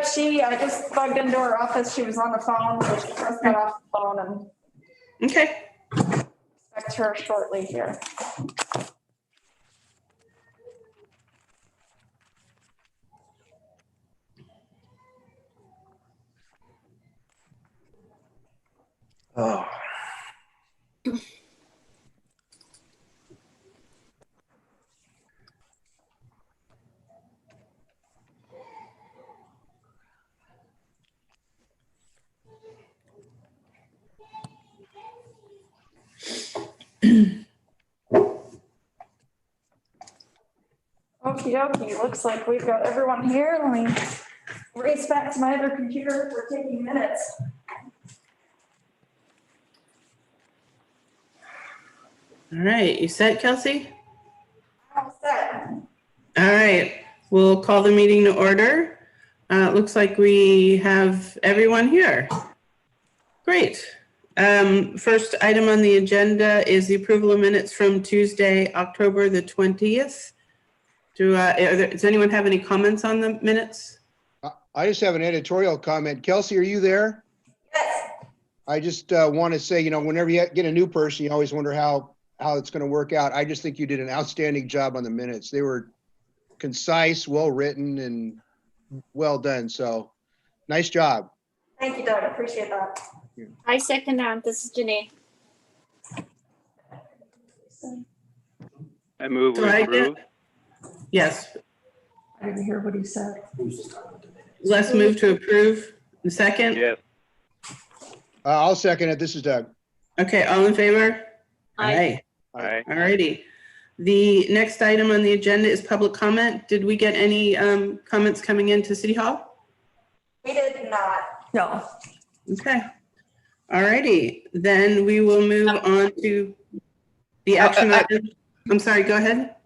I just plugged into her office. She was on the phone, so she just got off the phone and Okay. expect her shortly here. Oh. Okie dokie, looks like we've got everyone here. Let me race back to my other computer. We're taking minutes. All right. You set, Kelsey? All set. All right. We'll call the meeting to order. It looks like we have everyone here. Great. First item on the agenda is the approval of minutes from Tuesday, October the 20th. Does anyone have any comments on the minutes? I just have an editorial comment. Kelsey, are you there? Yes. I just want to say, whenever you get a new person, you always wonder how it's going to work out. I just think you did an outstanding job on the minutes. They were concise, well-written, and well done. So nice job. Thank you, Doug. Appreciate that. I second that. This is Janae. I move So we I approve. Yes. I didn't hear what he said. Let's move to approve. The second? Yes. I'll second it. This is Doug. Okay, all in favor? Aye. Aye. All righty. The next item on the agenda is public comment. Did we get any comments coming into City Hall? We did not. No. Okay. All righty. Then we will move on to the action item. I'm sorry, go ahead.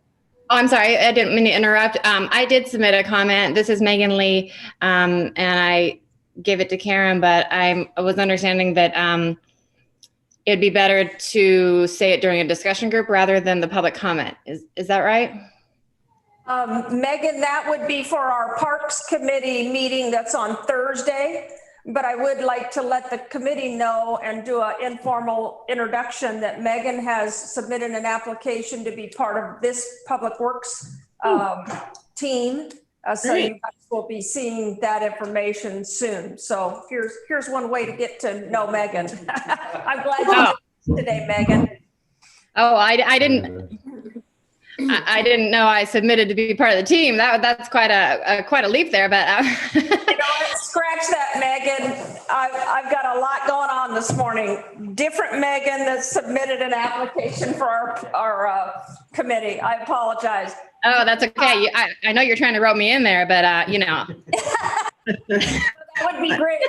Oh, I'm sorry. I didn't mean to interrupt. I did submit a comment. This is Megan Lee, and I gave it to Karen, but I was understanding that it'd be better to say it during a discussion group rather than the public comment. Is that right? Megan, that would be for our Parks Committee meeting that's on Thursday. But I would like to let the committee know and do an informal introduction that Megan has submitted an application to be part of this Public Works team. So Great. you guys will be seeing that information soon. So here's one way to get to know Megan. I'm glad you're here today, Megan. Oh, I didn't. I didn't know I submitted to be part of the team. That's quite a leap there, but Scratch that, Megan. I've got a lot going on this morning. Different Megan that submitted an application for our committee. I apologize. oh, that's okay. I know you're trying to rope me in there, but That would be great.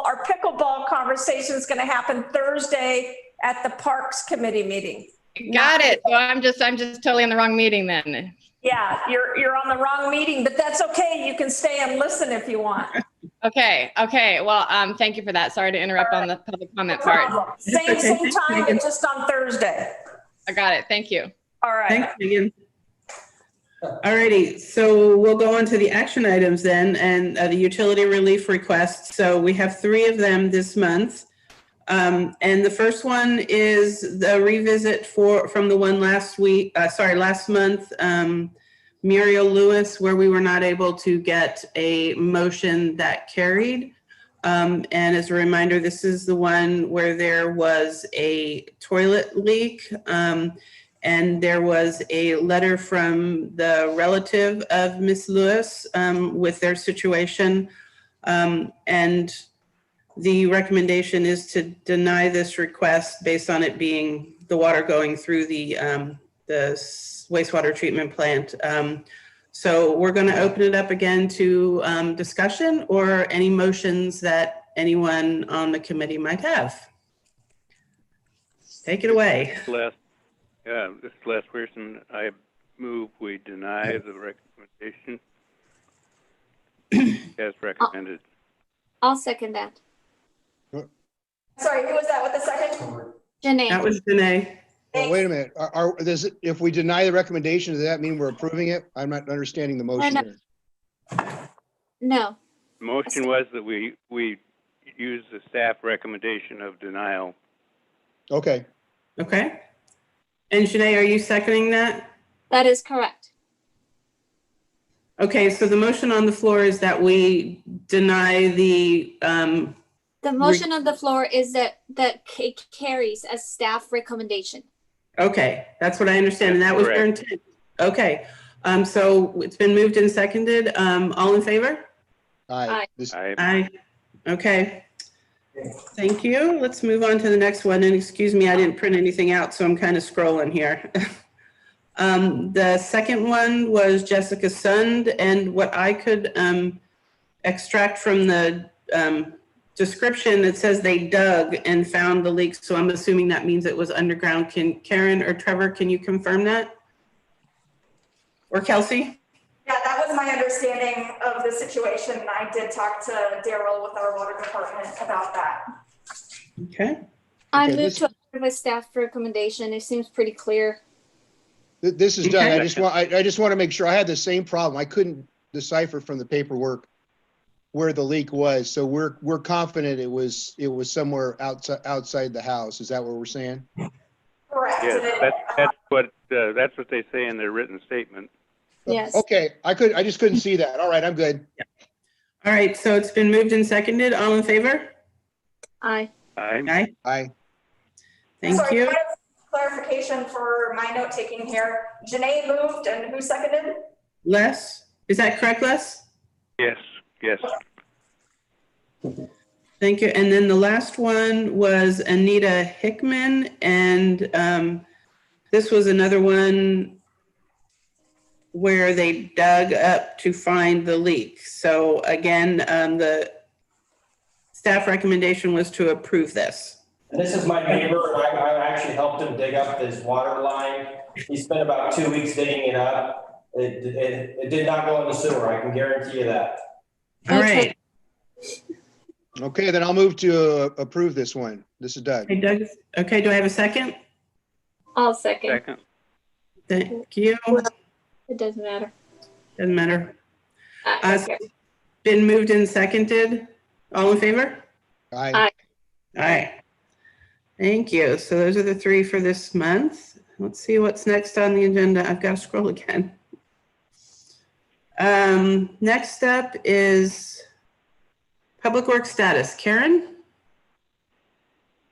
Our pickleball conversation is going to happen Thursday at the Parks Committee meeting. got it. So I'm just totally in the wrong meeting then. Yeah, you're on the wrong meeting, but that's okay. You can stay and listen if you want. Okay. Well, thank you for that. Sorry to interrupt on the public comment No part. problem. Same time, but just on Thursday. I got it. Thank you. All right. Thanks, Megan. All righty, so we'll go on to the action items then, and the utility relief requests. So we have 3 of them this month. And the first one is the revisit from the one last month, Muriel Lewis, where we were not able to get a motion that carried. And as a reminder, this is the one where there was a toilet leak. And there was a letter from the relative of Miss Lewis with their situation. And the recommendation is to deny this request based on it being the water going through the wastewater treatment plant. So we're going to open it up again to discussion or any motions that anyone on the committee might have. Take it away. This last person, I move we deny the recommendation as recommended. I'll second that. Sorry, who was that with the second? Janae. That was Danae. Well, wait a minute. If we deny the recommendation, does that mean we're approving it? I'm not understanding the motion No. here. No, Motion was that we use the staff recommendation of denial. Okay. Okay. And Janae, are you seconding that? That is correct. Okay, so the motion on the floor is that we deny the, The motion on the floor is that it carries as staff recommendation. okay, that's what I understand, and that was your Correct. intent. Okay, so it's been moved and seconded. All in favor? Aye. I Aye. Okay. Thank you. Let's move on to the next one. And excuse me, I didn't print anything out, so I'm kind of scrolling here. The second one was Jessica Sund, and what I could extract from the description, it says they dug and found the leak, so I'm assuming that means it was underground. Can Karen or Trevor, can you confirm that? Or Kelsey? Yeah, that was my understanding of the situation. I did talk to Daryl with our water department about that. Okay. I Okay, move this- to approve a staff recommendation. It seems pretty clear. This is Doug. Okay. I just want to make sure. I had the same problem. I couldn't decipher from the paperwork where the leak was. So we're confident it was somewhere outside the house. Is that what we're saying? Correct. yes, that's what they say in their written statement. Yes. Okay, I just couldn't see that. All right, I'm good. All right, so it's been moved and seconded. All in favor? Aye. I Aye. Thank Sorry, you. point of clarification for my note taking here. Janae moved and who seconded? Les, is that correct, Les? yes. Thank you. And then the last one was Anita Hickman, and this was another one where they dug up to find the leak. So again, the staff recommendation was to approve this. And this is my neighbor, and I actually helped him dig up this water line. He spent about 2 weeks digging it up. It did not go in the sewer, I can guarantee you that. All Okay. right. Okay, then I'll move to approve this one. This is Doug. Hey, Doug. Okay, do I have a second? I'll second. Second. Thank you. It doesn't matter. Doesn't matter. Okay. Been moved and seconded. All in favor? Aye. Aye. All right. Thank you. So those are the three for this month. Let's see what's next on the agenda. I've got to scroll again. Next up is Public Works status. Karen?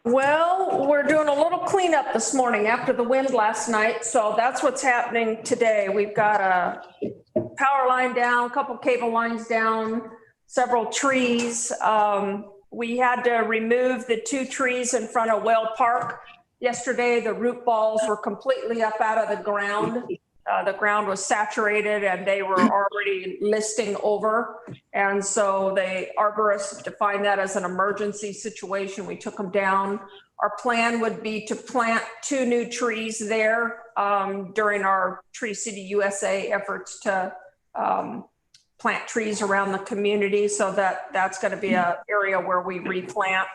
Well, we're doing a little cleanup this morning after the wind last night, so that's what's happening today. We've got a power line down, a couple cable lines down, several trees. We had to remove the 2 trees in front of Well Park. Yesterday, the root balls were completely up out of the ground. The ground was saturated and they were already listing over. And so the arborists defined that as an emergency situation. We took them down. Our plan would be to plant 2 new trees there during our Tree City USA efforts to plant trees around the community. So that's going to be an area where we replant.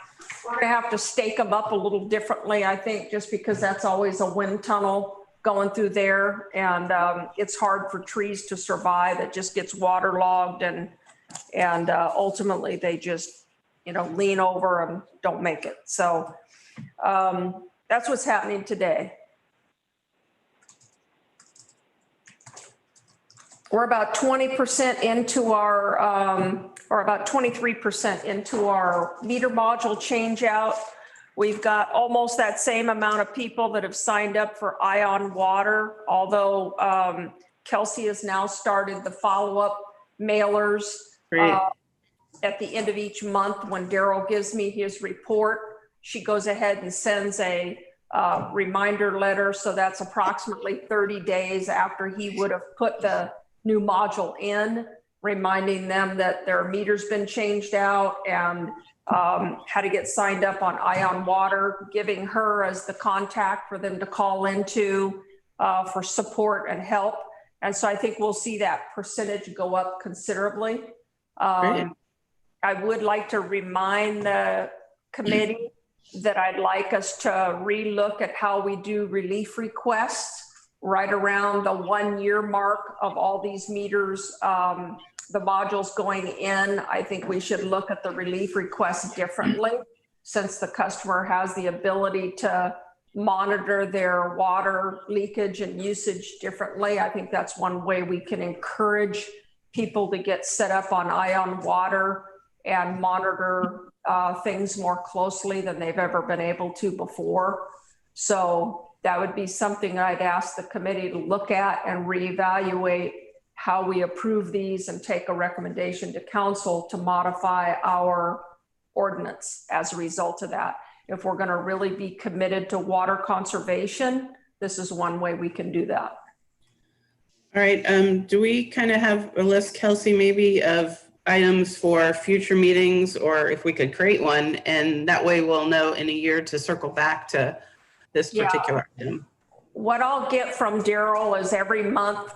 We're going to have to stake them up a little differently, I think, just because that's always a wind tunnel going through there, and it's hard for trees to survive. It just gets waterlogged, and ultimately they just, lean over and don't make it. So that's what's happening today. We're about 20% into our, or about 23% into our meter module change out. We've got almost that same amount of people that have signed up for Ion Water, although Kelsey has now started the follow-up mailers Great. at the end of each month. When Daryl gives me his report, she goes ahead and sends a reminder letter. So that's approximately 30 days after he would have put the new module in, reminding them that their meter's been changed out and how to get signed up on Ion Water, giving her as the contact for them to call into for support and help. And so I think we'll see that percentage go up considerably. I would like to remind the committee that I'd like us to relook at how we do relief requests right around the 1 year mark of all these meters the modules going in, I think we should look at the relief request differently, since the customer has the ability to monitor their water leakage and usage differently. I think that's one way we can encourage people to get set up on ion water and monitor things more closely than they've ever been able to before. So that would be something I'd ask the committee to look at and reevaluate how we approve these and take a recommendation to council to modify our ordinance as a result of that. If we're going to really be committed to water conservation, this is one way we can do that. All right, do we kind of have a list, Kelsey, maybe of items for future meetings, or if we could create one, and that way we'll know in a year to circle back to this particular item? What I'll get from Daryl is every month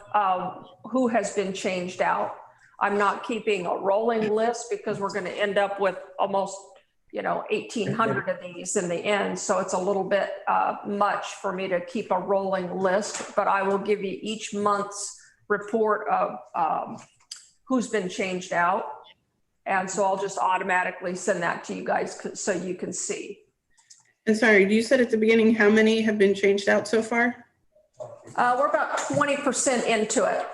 who has been changed out. I'm not keeping a rolling list because we're going to end up with almost 1,800 of these in the end. So it's a little bit much for me to keep a rolling list, but I will give you each month's report of who's been changed out. And so I'll just automatically send that to you guys so you can see. And sorry, you said at the beginning how many have been changed out so far? We're about 20% into it.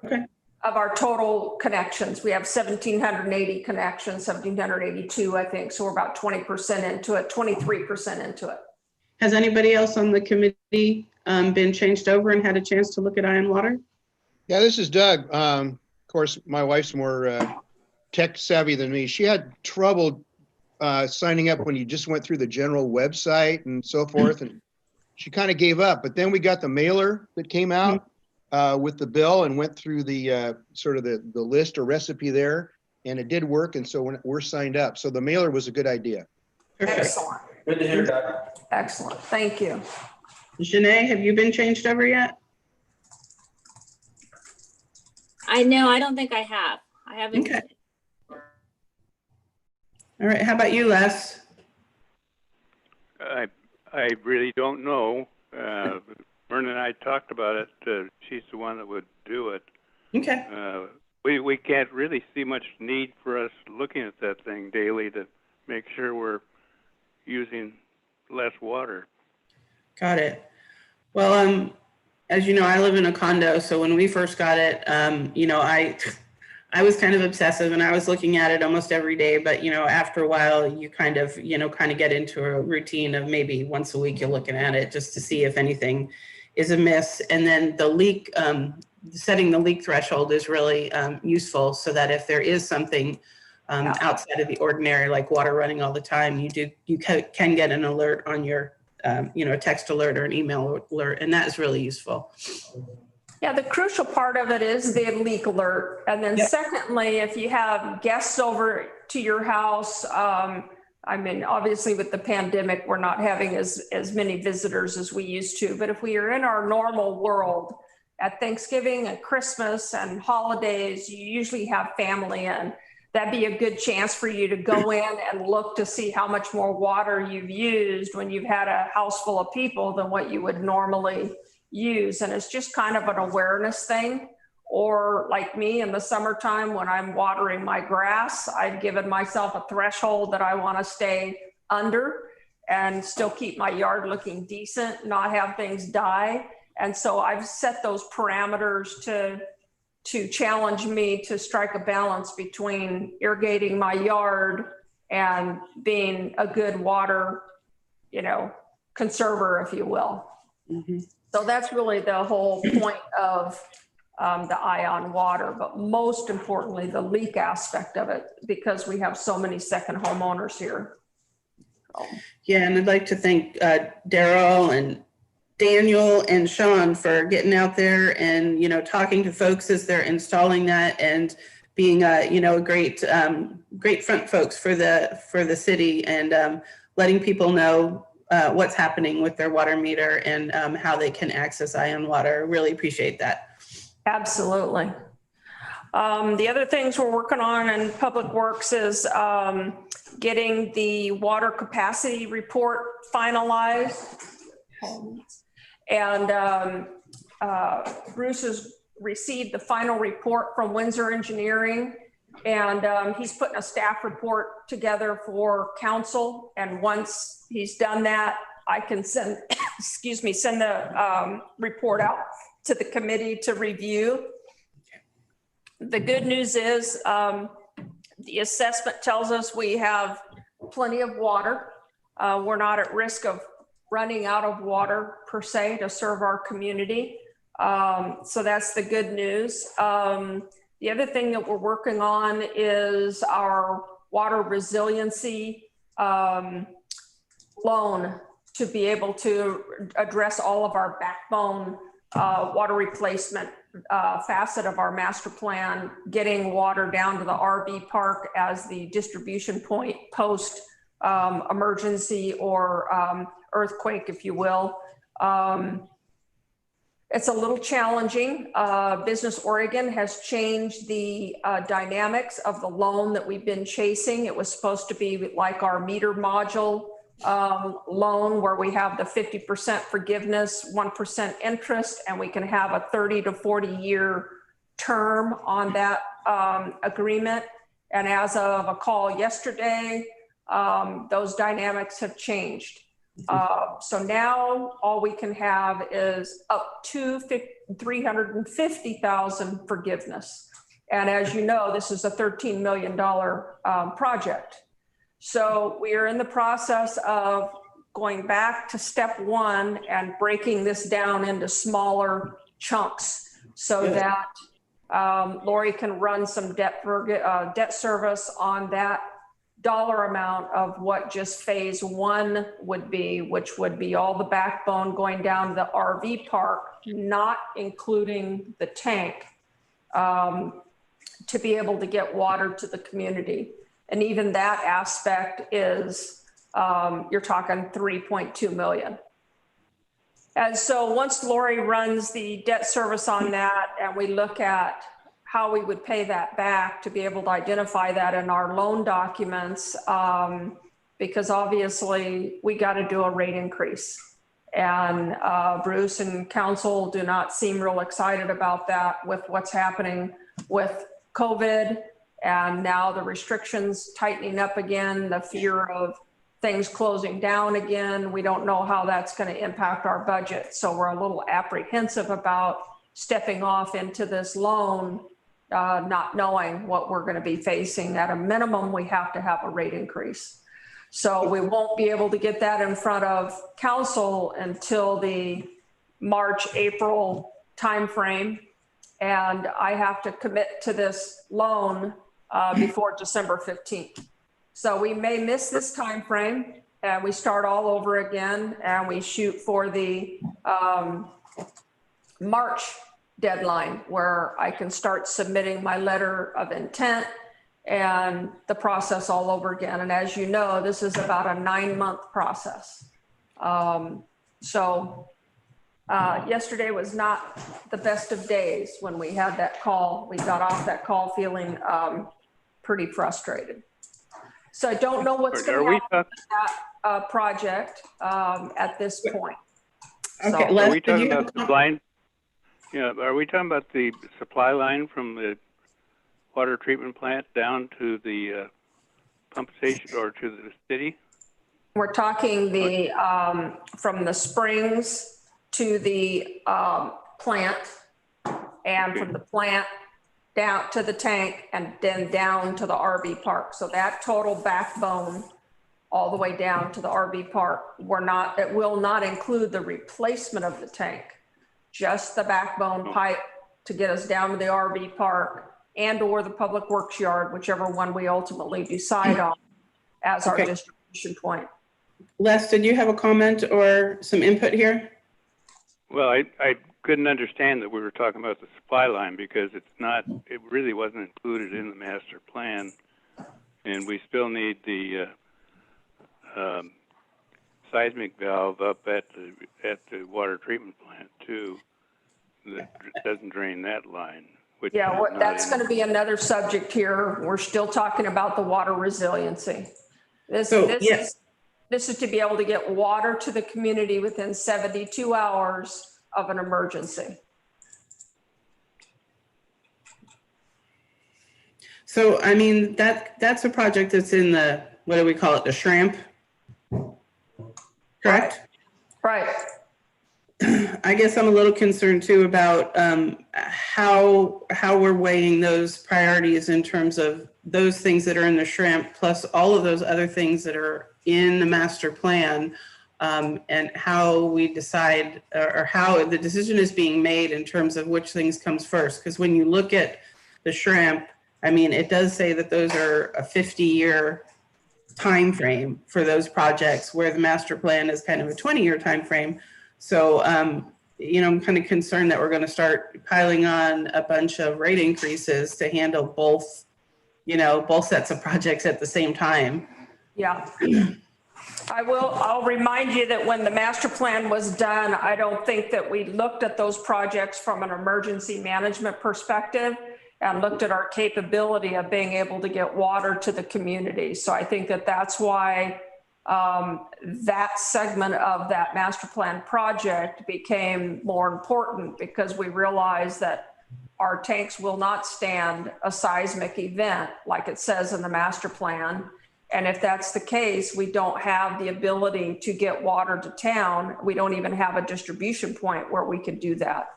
Okay. Of our total connections. We have 1,780 connections, 1,782, I think. So we're about 20% into it, 23% into it. Has anybody else on the committee been changed over and had a chance to look at ion water? Yeah, this is Doug. Of course, my wife's more tech savvy than me. She had trouble signing up when you just went through the general website and so forth. And she kind of gave up, but then we got the mailer that came out with the bill and went through the sort of the list or recipe there, and it did work. And so we're signed up. So the mailer was a good idea. Perfect. Excellent. Good to hear, Doug. Excellent. Thank you. Janae, have you been changed over yet? I know, I don't think I have. I haven't. Okay. All right. How about you, Les? I really don't know. Myrna and I talked about it. She's the one that would do it. Okay. We can't really see much need for us looking at that thing daily to make sure we're using less water. Got it. Well, as you know, I live in a condo, so when we first got it, I was kind of obsessive and I was looking at it almost every day, but after a while you kind of get into a routine of maybe once a week you're looking at it just to see if anything is amiss. And then the leak, setting the leak threshold is really useful, so that if there is something outside of the ordinary, like water running all the time, you can get an alert on your a text alert or an email alert, and that is really usul. Yeah, the crucial part of it is the leak alert. And then secondly, if you have guests over to your house, I mean, obviously with the pandemic, we're not having as many visitors as we used to, but if we are in our normal world at Thanksgiving and Christmas and holidays, you usually have family in. That'd be a good chance for you to go in and look to see how much more water you've used when you've had a house full of people than what you would normally use. And it's just kind of an awareness thing. Or like me in the summertime when I'm watering my grass, I've given myself a threshold that I want to stay under and still keep my yard looking decent, not have things die. And so I've set those parameters to challenge me to strike a balance between irrigating my yard and being a good water, conserver, if you will. Mm-hmm. So that's really the whole point of the ion water, but most importantly, the leak aspect of it, because we have so many second homeowners here. Yeah, and I'd like to thank Daryl and Daniel and Sean for getting out there and, talking to folks as they're installing that and being, a great front folks for the city and letting people know what's happening with their water meter and how they can access ion water. Really appreciate that. Absolutely. The other things we're working on in Public Works is getting the water capacity report finalized. And Bruce is received the final report from Windsor Engineering, and he's putting a staff report together for council. And once he's done that, I can send, excuse me, send the report out to the committee to review. The good news is the assessment tells us we have plenty of water. We're not at risk of running out of water per se to serve our community. So that's the good news. The other thing that we're working on is our water resiliency loan to be able to address all of our backbone water replacement facet of our master plan, getting water down to the RV park as the distribution point post emergency or earthquake, if you will. It's a little challenging. Business Oregon has changed the dynamics of the loan that we've been chasing. It was supposed to be like our meter module loan, where we have the 50% forgiveness, 1% interest, and we can have a 30 to 40 year term on that agreement. And as of a call yesterday, those dynamics have changed. So now all we can have is up to 350,000 forgiveness. And as you know, this is a $13 million project. So we are in the process of going back to step one and breaking this down into smaller chunks so that Lori can run some debt service on that dollar amount of what just phase one would be, which would be all the backbone going down to the RV park, not including the tank, to be able to get water to the community. And even that aspect is, you're talking 3.2 million. And so once Lori runs the debt service on that, and we look at how we would pay that back, to be able to identify that in our loan documents, because obviously we got to do a rate increase. And Bruce and council do not seem real excited about that with what's happening with COVID, and now the restrictions tightening up again, the fear of things closing down again. We don't know how that's going to impact our budget. So we're a little apprehensive about stepping off into this loan, not knowing what we're going to be facing. At a minimum, we have to have a rate increase. So we won't be able to get that in front of council until the March, April timeframe. And I have to commit to this loan before December 15th. So we may miss this timeframe, and we start all over again, and we shoot for the March deadline, where I can start submitting my letter of intent and the process all over again. And as you know, this is about a 9-month process. Yesterday was not the best of days when we had that call. We got off that call feeling pretty frustrated. So I don't know what's going to happen with that project at this point. Okay, are we talking about the line? Yeah, are we talking about the supply line from the water treatment plant down to the pump station or to the city? We're talking the from the springs to the plant, and from the plant down to the tank, and then down to the RV park. So that total backbone all the way down to the RV park, it will not include the replacement of the tank, just the backbone pipe to get us down to the RV park and or the public works yard, whichever one we ultimately decide on as our distribution point. Les, did you have a comment or some input here? Well, I couldn't understand that we were talking about the supply line, because it really wasn't included in the master plan. And we still need the seismic valve up at the water treatment plant too, that doesn't drain that line. Yeah, that's going to be another subject here. We're still talking about the water resiliency. This is to be able to get water to the community within 72 hours of an emergency. So, I mean, that's a project that's in the, what do we call it, the shrimp? Correct? Right. I guess I'm a little concerned too about how we're weighing those priorities in terms of those things that are in the shrimp, plus all of those other things that are in the master plan, and how we decide or how the decision is being made in terms of which things comes first. Because when you look at the shrimp, I mean, it does say that those are a 50-year time frame for those projects, where the master plan is kind of a 20-year time frame. So, you know, I'm kind of concerned that we're going to start piling on a bunch of rate increases to handle both, you know, both sets of projects at the same time. Yeah. I'll remind you that when the master plan was done, I don't think that we looked at those projects from an emergency management perspective and looked at our capability of being able to get water to the community. So I think that that's why that segment of that master plan project became more important, because we realized that our tanks will not stand a seismic event like it says in the master plan. And if that's the case, we don't have the ability to get water to town. We don't even have a distribution point where we could do that.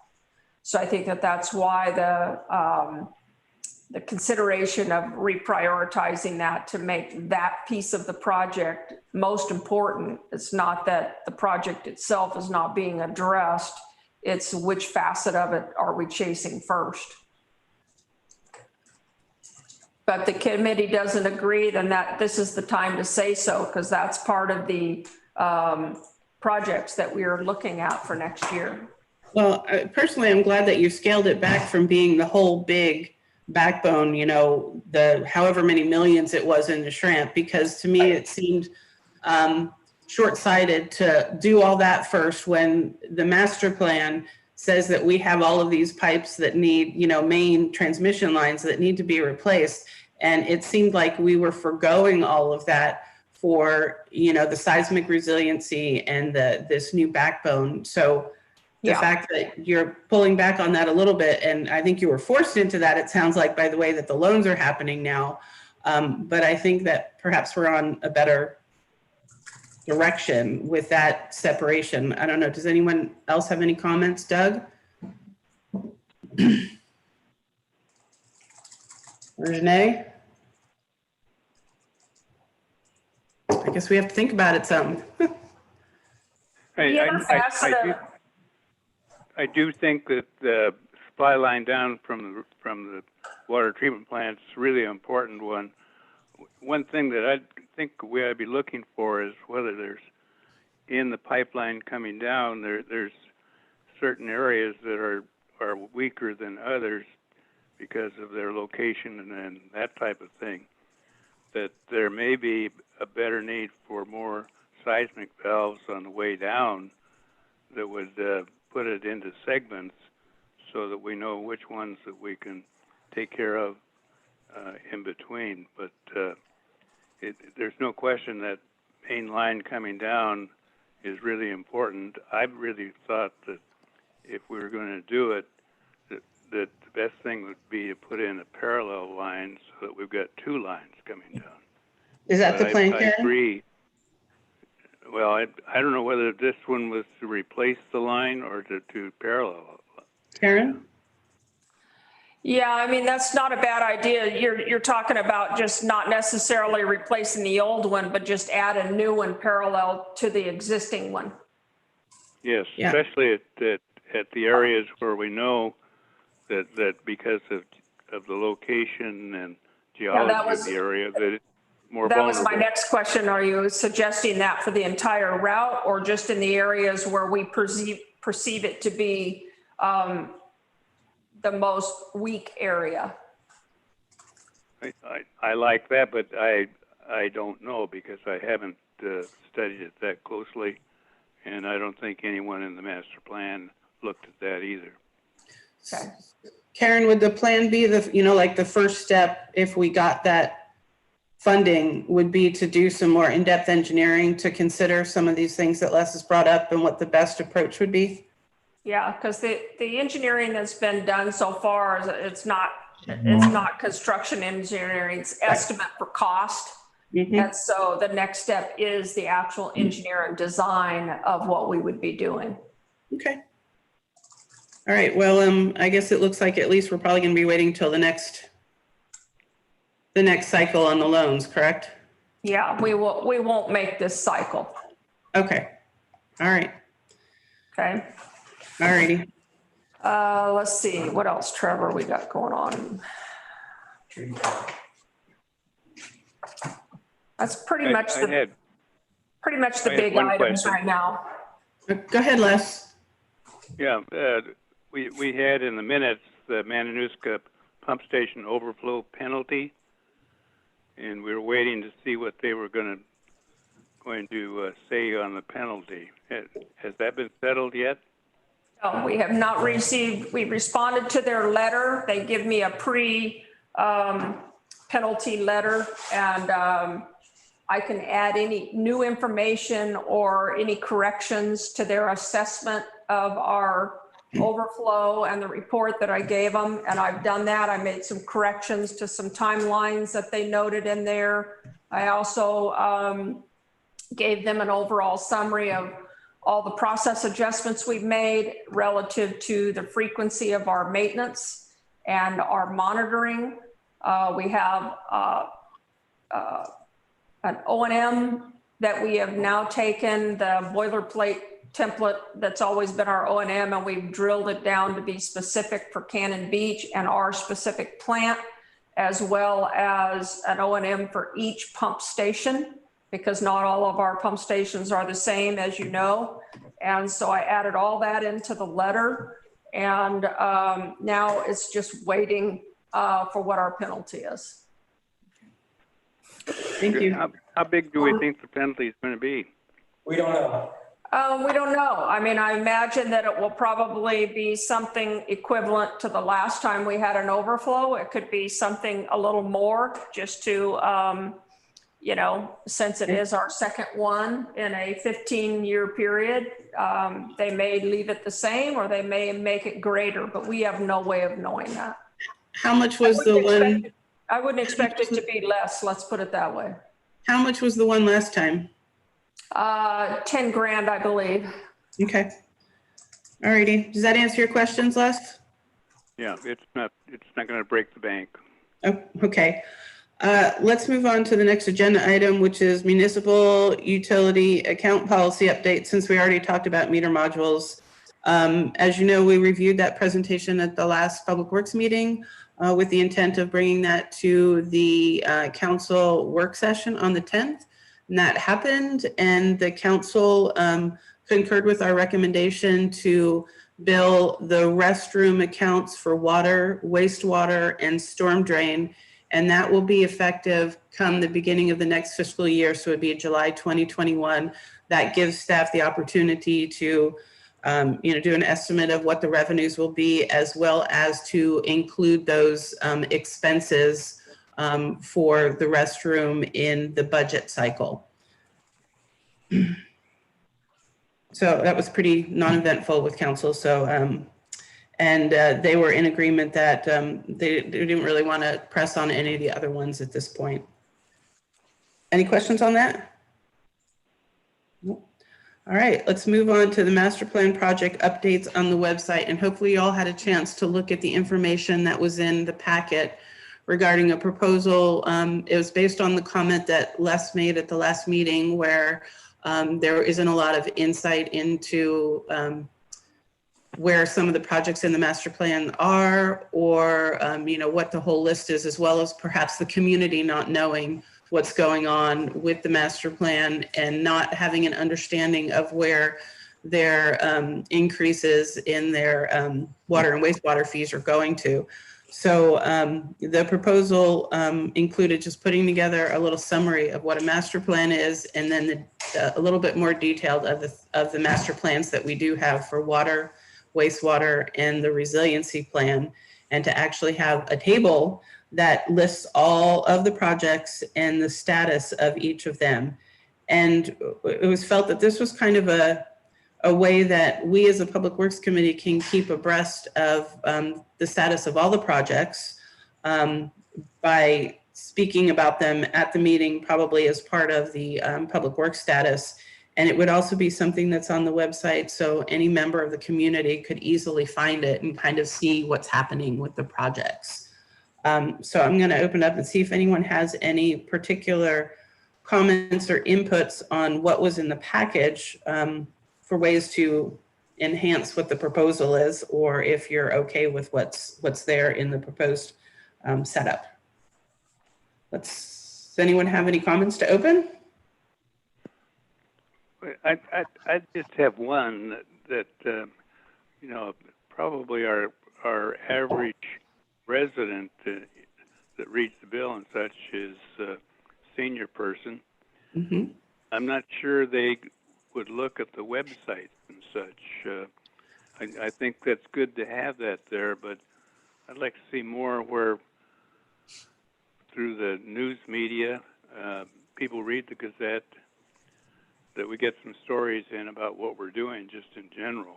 So I think that that's why the consideration of reprioritizing that to make that piece of the project most important. It's not that the project itself is not being addressed. It's which facet of it are we chasing first. But the committee doesn't agree, then that this is the time to say so, because that's part of the projects that we are looking at for next year. Well, personally, I'm glad that you scaled it back from being the whole big backbone, you know, the however many millions it was in the shrimp, because to me it seemed short-sighted to do all that first when the master plan says that we have all of these pipes that need, you know, main transmission lines that need to be replaced. And it seemed like we were forgoing all of that for, you know, the seismic resiliency and this new backbone. So the fact that you're pulling back on that a little bit, and I think you were forced into that, it sounds like, by the way that the loans are happening now. But I think that perhaps we're on a better direction with that separation. I don't know. Does anyone else have any comments? Doug? Renee? I guess we have to think about it some. I do think that the supply line down from the water treatment plant is really an important one. One thing that I think we ought to be looking for is whether there's, in the pipeline coming down, there's certain areas that are weaker than others because of their location and that type of thing, that there may be a better need for more seismic valves on the way down that would put it into segments so that we know which ones that we can take care of in between. But there's no question that main line coming down is really important. I really thought that if we were going to do it, that the best thing would be to put in a parallel line so that we've got two lines coming down. Is that the plan, Karen? I agree. Well, I don't know whether this one was to replace the line or to parallel. Karen? Yeah, I mean, that's not a bad idea. You're talking about just not necessarily replacing the old one, but just add a new one parallel to the existing one. Yes, yeah. Especially at the areas where we know that because of the location and geology of the area, that it's more vulnerable. That was my next question. Are you suggesting that for the entire route or just in the areas where we perceive it to be the most weak area? I like that, but I don't know because I haven't studied it that closely, and I don't think anyone in the master plan looked at that either. Okay. Karen, would the plan be like the first step, if we got that funding, would be to do some more in-depth engineering to consider some of these things that Les has brought up and what the best approach would be? Yeah, because the engineering that's been done so far, it's not it's not construction engineering, it's estimate for cost. Mhm. And so the next step is the actual engineer and design of what we would be doing. Okay. All right, well, I guess it looks like at least we're probably gonna be waiting till the next cycle on the loans, correct? Yeah, we won't make this cycle. Okay, all right, Okay. all righty. Let's see, what else, Trevor, we got going on? That's pretty much the big one items question. right now. Go ahead, Les. Yeah, we had in the minutes the Mananuska pump station overflow penalty, and we were waiting to see what they were going to say on the penalty. Has that been settled yet? No, we have not received, we responded to their letter. They give me a penalty letter, and I can add any new information or any corrections to their assessment of our overflow and the report that I gave them. And I've done that. I made some corrections to some timelines that they noted in there. I also gave them an overall summary of all the process adjustments we've made relative to the frequency of our maintenance and our monitoring. We have an O&M that we have now taken, the boilerplate template that's always been our O&M, and we've drilled it down to be specific for Cannon Beach and our specific plant, as well as an O&M for each pump station, because not all of our pump stations are the same, as you know. And so I added all that into the letter, and now it's just waiting for what our penalty is. Thank you. How big do we think the penalty is going to be? We don't know. We don't know. I mean, I imagine that it will probably be something equivalent to the last time we had an overflow. It could be something a little more, just to, since it is our second one in a 15-year period, they may leave it the same or they may make it greater, but we have no way of knowing that. How much was the one? I wouldn't expect it to be less, let's put it that way. How much was the one last time? 10 grand, I believe. Okay. All righty. Does that answer your questions, Les? Yeah, it's not going to break the bank. Oh, okay. Let's move on to the next agenda item, which is municipal utility account policy update, since we already talked about meter modules. As you know, we reviewed that presentation at the last Public Works meeting with the intent of bringing that to the council work session on the 10th. And that happened, and the council concurred with our recommendation to bill the restroom accounts for water, wastewater, and storm drain. And that will be effective come the beginning of the next fiscal year. So it'd be July 2021. That gives staff the opportunity to do an estimate of what the revenues will be, as well as to include those expenses for the restroom in the budget cycle. So that was pretty non-eventful with council. So, and they were in agreement that they didn't really want to press on any of the other ones at this point. Any questions on that? Nope. All right, let's move on to the master plan project updates on the website. And hopefully you all had a chance to look at the information that was in the packet regarding a proposal. It was based on the comment that Les made at the last meeting, where there isn't a lot of insight into where some of the projects in the master plan are, or what the whole list is, as well as perhaps the community not knowing what's going on with the master plan and not having an understanding of where their increases in their water and wastewater fees are going to. So the proposal included just putting together a little summary of what a master plan is, and then a little bit more detailed of the master plans that we do have for water, wastewater, and the resiliency plan, and to actually have a table that lists all of the projects and the status of each of them. And it was felt that this was kind of a way that we as a Public Works Committee can keep abreast of the status of all the projects, by speaking about them at the meeting, probably as part of the public works status. And it would also be something that's on the website, so any member of the community could easily find it and kind of see what's happening with the projects. So I'm going to open up and see if anyone has any particular comments or inputs on what was in the package for ways to enhance what the proposal is, or if you're okay with what's there in the proposed setup. Does anyone have any comments to open? I just have one that you know, probably our average resident that reads the bill and such is a senior person. Mm-hmm. I'm not sure they would look at the website and such. I think that's good to have that there, but I'd like to see more where through the news media, people read the Gazette, that we get some stories in about what we're doing just in general,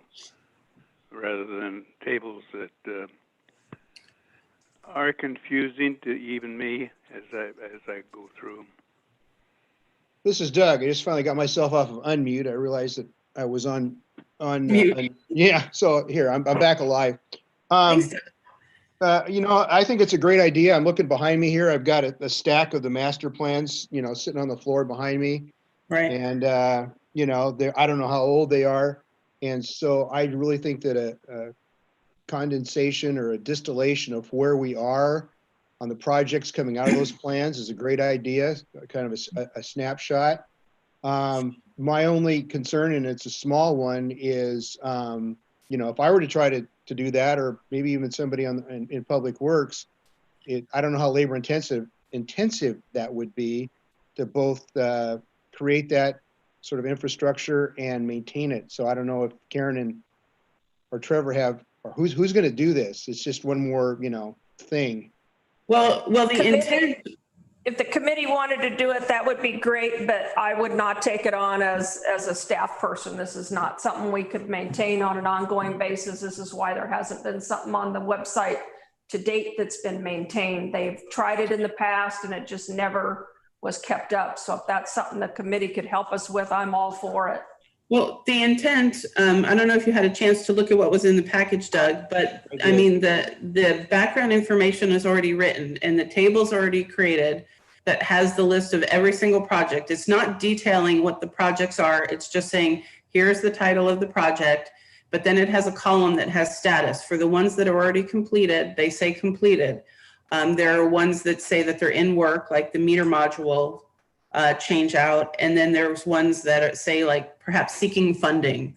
rather than tables that are confusing to even me as I go through them. This is Doug. I just finally got myself off of unmute. I realized that I was on Mute. yeah. So here, I'm back alive. Thanks, You know, I think it's a great idea. I'm looking behind me here. I've got a stack of the master plans, you know, sitting on the floor behind me. right. And, you know, I don't know how old they are. And so I really think that a condensation or a distillation of where we are on the projects coming out of those plans is a great idea, kind of a snapshot. My only concern, and it's a small one, is, you know, if I were to try to do that, or maybe even somebody in public works, I don't know how labor intensive that would be to both create that sort of infrastructure and maintain it. So I don't know if Karen or Trevor have, or who's going to do this. It's just one more, you know, thing. Well, the intent. If the committee wanted to do it, that would be great, but I would not take it on as a staff person. This is not something we could maintain on an ongoing basis. This is why there hasn't been something on the website to date that's been maintained. They've tried it in the past and it just never was kept up. So if that's something the committee could help us with, I'm all for it. Well, the intent, I don't know if you had a chance to look at what was in the package, Doug, but I mean, the background information is already written and the table's already created that has the list of every single project. It's not detailing what the projects are. It's just saying, here's the title of the project, but then it has a column that has status. For the ones that are already completed, they say completed. There are ones that say that they're in work, like the meter module change out. And then there's ones that say like perhaps seeking funding.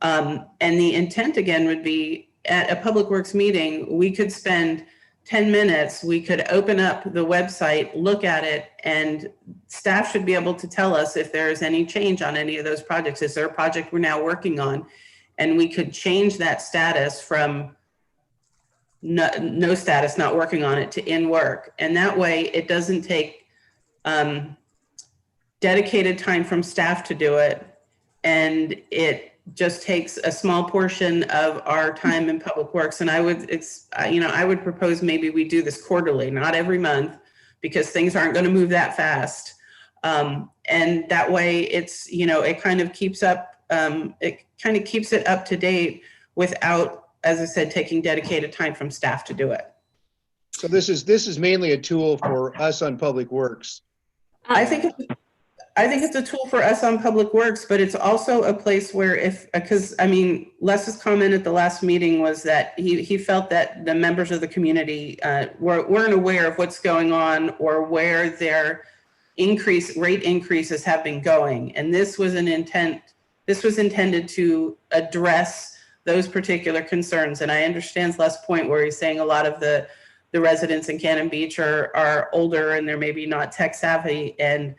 And the intent again would be at a public works meeting, we could spend 10 minutes, we could open up the website, look at it, and staff should be able to tell us if there is any change on any of those projects. Is there a project we're now working on? And we could change that status from no status, not working on it, to in work. And that way it doesn't take dedicated time from staff to do it. And it just takes a small portion of our time in public works. And I would propose maybe we do this quarterly, not every month, because things aren't going to move that fast. And that way it's, you know, it kind of keeps it up to date without, as I said, taking dedicated time from staff to do it. So this is mainly a tool for us on public works. I think it's a tool for us on public works, but it's also a place where because I mean, Les's comment at the last meeting was that he felt that the members of the community weren't aware of what's going on or where their rate increases have been going. And this was intended to address those particular concerns. And I understand Les' point where he's saying a lot of the residents in Cannon Beach are older and they're maybe not tech savvy, and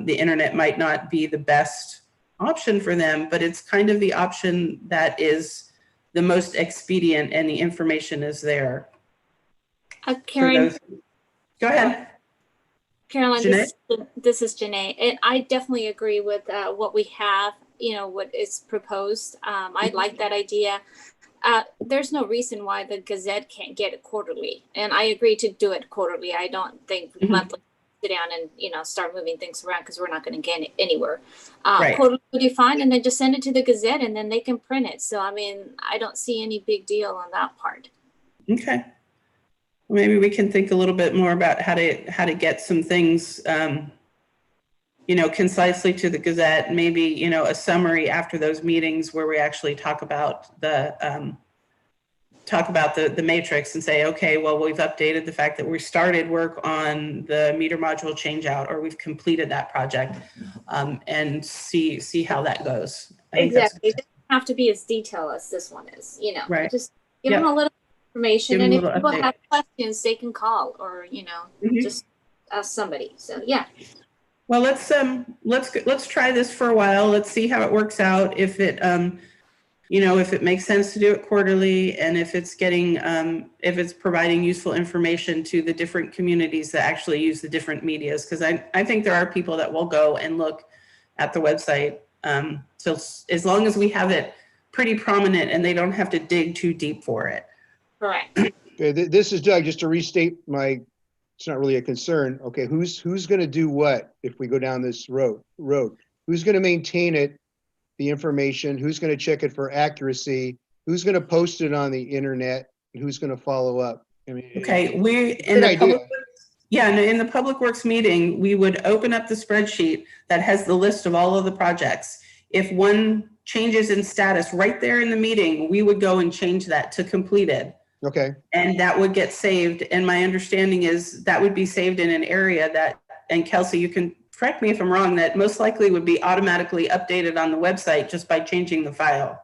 the internet might not be the best option for them, but it's kind of the option that is the most expedient and the information is there. Karen, Go ahead. Caroline, this is Janae. And I definitely agree with what we have, you know, what is proposed. I like that idea. there's no reason why the Gazette can't get it quarterly. And I agree to do it quarterly. I don't think monthly sit down and, you know, start moving things around because we're not going to get it anywhere. Right. Quarterly would be fine, and then just send it to the Gazette and then they can print it. So, I mean, I don't see any big deal on that part. Okay. Maybe we can think a little bit more about how to get some things, you know, concisely to the Gazette. Maybe, you know, a summary after those meetings where we actually talk about the matrix and say, okay, well, we've updated the fact that we started work on the meter module change out, or we've completed that project, and see how that goes. Exactly. It doesn't have to be as detailed as this one is, you know. Right. Just give them a little information, Give and them a if little people update. have questions, they can call or, you know, just ask somebody. So yeah. Well, let's try this for a while. Let's see how it works out. If it, you know, if it makes sense to do it quarterly, and if it's getting, if it's providing useful information to the different communities that actually use the different medias, because I think there are people that will go and look at the website. So as long as we have it pretty prominent and they don't have to dig too deep for it. Correct. Okay, this is Doug, just to restate it's not really a concern. Okay, who's going to do what if we go down this road? Who's going to maintain it, the information? Who's going to check it for accuracy? Who's going to post it on the internet? And who's going to follow up? I mean, Okay, in the Public Works meeting, we would open up the spreadsheet that has the list of all of the projects. If one changes in status right there in the meeting, we would go and change that to completed. Okay. And that would get saved. And my understanding is that would be saved in an area that, and Kelsey, you can correct me if I'm wrong, that most likely would be automatically updated on the website just by changing the file.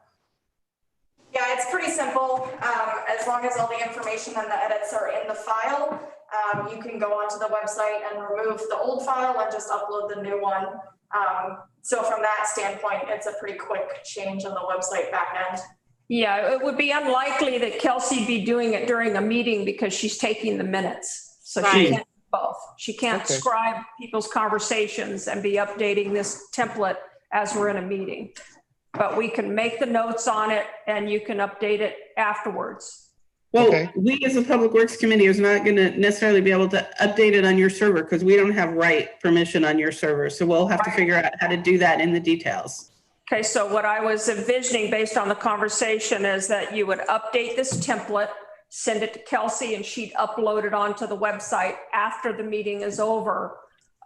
Yeah, it's pretty simple. As long as all the information and the edits are in the file, you can go onto the website and remove the old file and just upload the new one. So from that standpoint, it's a pretty quick change on the website back end. Yeah, it would be unlikely that Kelsey be doing it during a meeting because she's taking the minutes. So she can't do both. She can't scribe people's conversations and be updating this template as we're in a meeting. But we can make the notes on it and you can update it afterwards. Well, we as a Public Works Committee is not going to necessarily be able to update it on your server because we don't have permission on your server. So we'll have to figure out how to do that in the details. Okay, so what I was envisioning based on the conversation is that you would update this template, send it to Kelsey, and she'd upload it onto the website after the meeting is over.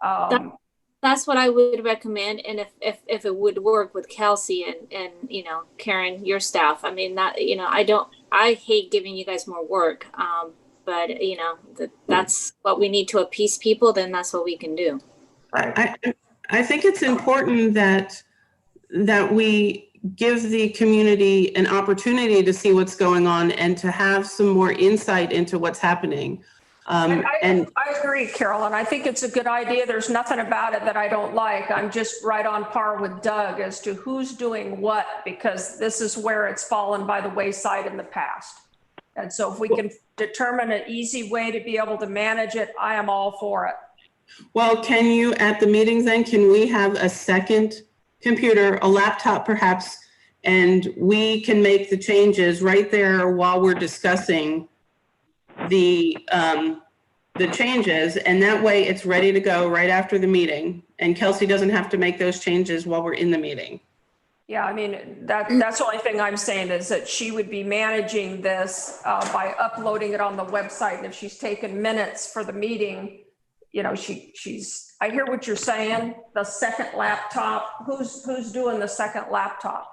That's what I would recommend. And if it would work with Kelsey and you know, Karen, your staff, I mean, that, you know, I hate giving you guys more work. But you know, that's what we need to appease people, then that's what we can do. I think it's important that we give the community an opportunity to see what's going on and to have some more insight into what's happening. I agree, Carol, and I think it's a good idea. There's nothing about it that I don't like. I'm just right on par with Doug as to who's doing what, because this is where it's fallen by the wayside in the past. And so if we can determine an easy way to be able to manage it, I am all for it. Well, can you, at the meetings then, can we have a second computer, a laptop perhaps, and we can make the changes right there while we're discussing the changes, and that way it's ready to go right after the meeting, and Kelsey doesn't have to make those changes while we're in the meeting. Yeah, I mean, that's the only thing I'm saying is that she would be managing this by uploading it on the website, and if she's taken minutes for the meeting, you know, I hear what you're saying, the second laptop, who's doing the second laptop?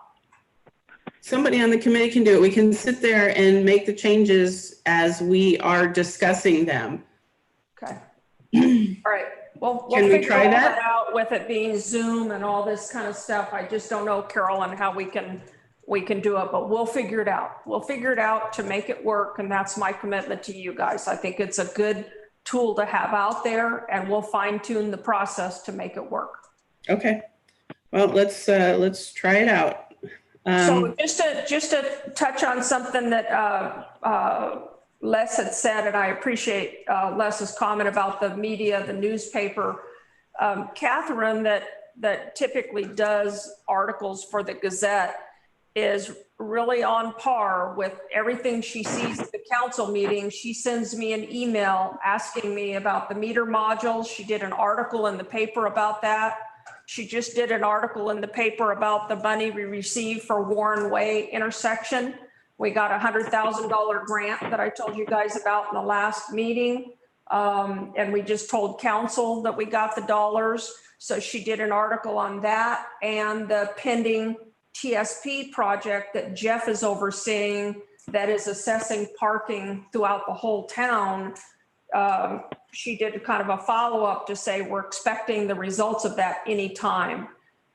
Somebody on the committee can do it. We can sit there and make the changes as we are discussing them. Okay. All right. Well, Can we try that out with it being Zoom and all this kind of stuff. I just don't know, Carol, and how we can do it, but we'll figure it out. We'll figure it out to make it work. And that's my commitment to you guys. I think it's a good tool to have out there, and we'll fine tune the process to make it work. Okay. Well, let's try it out. So just to touch on something that Les had said, and I appreciate Les's comment about the media, the newspaper. Catherine, that typically does articles for the Gazette, is really on par with everything she sees at the council meeting. She sends me an email asking me about the meter modules. She did an article in the paper about that. She just did an article in the paper about the money we received for Warren Way intersection. We got a $100,000 grant that I told you guys about in the last meeting. And we just told council that we got the dollars. So she did an article on that and the pending TSP project that Jeff is overseeing that is assessing parking throughout the whole town. She did kind of a follow-up to say we're expecting the results of that anytime.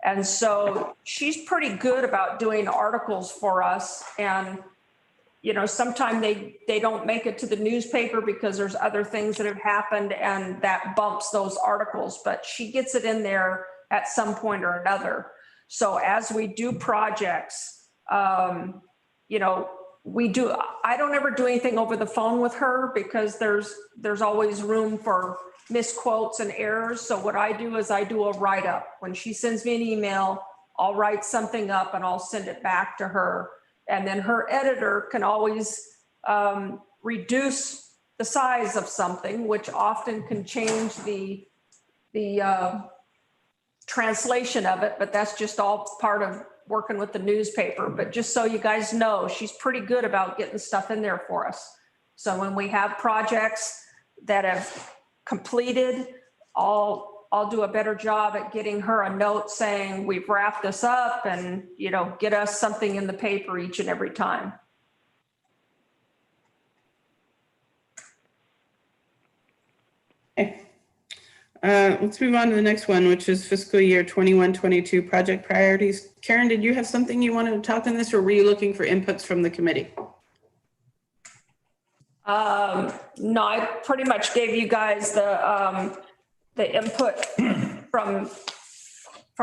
And so she's pretty good about doing articles for us. And, you know, sometimes they don't make it to the newspaper because there's other things that have happened and that bumps those articles, but she gets it in there at some point or another. So as we do projects, you know, I don't ever do anything over the phone with her because there's always room for misquotes and errors. So what I do is I do a write-up. When she sends me an email, I'll write something up and I'll send it back to her. And then her editor can always reduce the size of something, which often can change the translation of it, but that's just all part of working with the newspaper. But just so you guys know, she's pretty good about getting stuff in there for us. So when we have projects that have completed, I'll do a better job at getting her a note saying we've wrapped this up and, you know, get us something in the paper each and every time. Okay. Let's move on to the next one, which is fiscal year 21-22 project priorities. Karen, did you have something you wanted to talk on this, or were you looking for inputs from the committee? No, I pretty much gave you guys the input from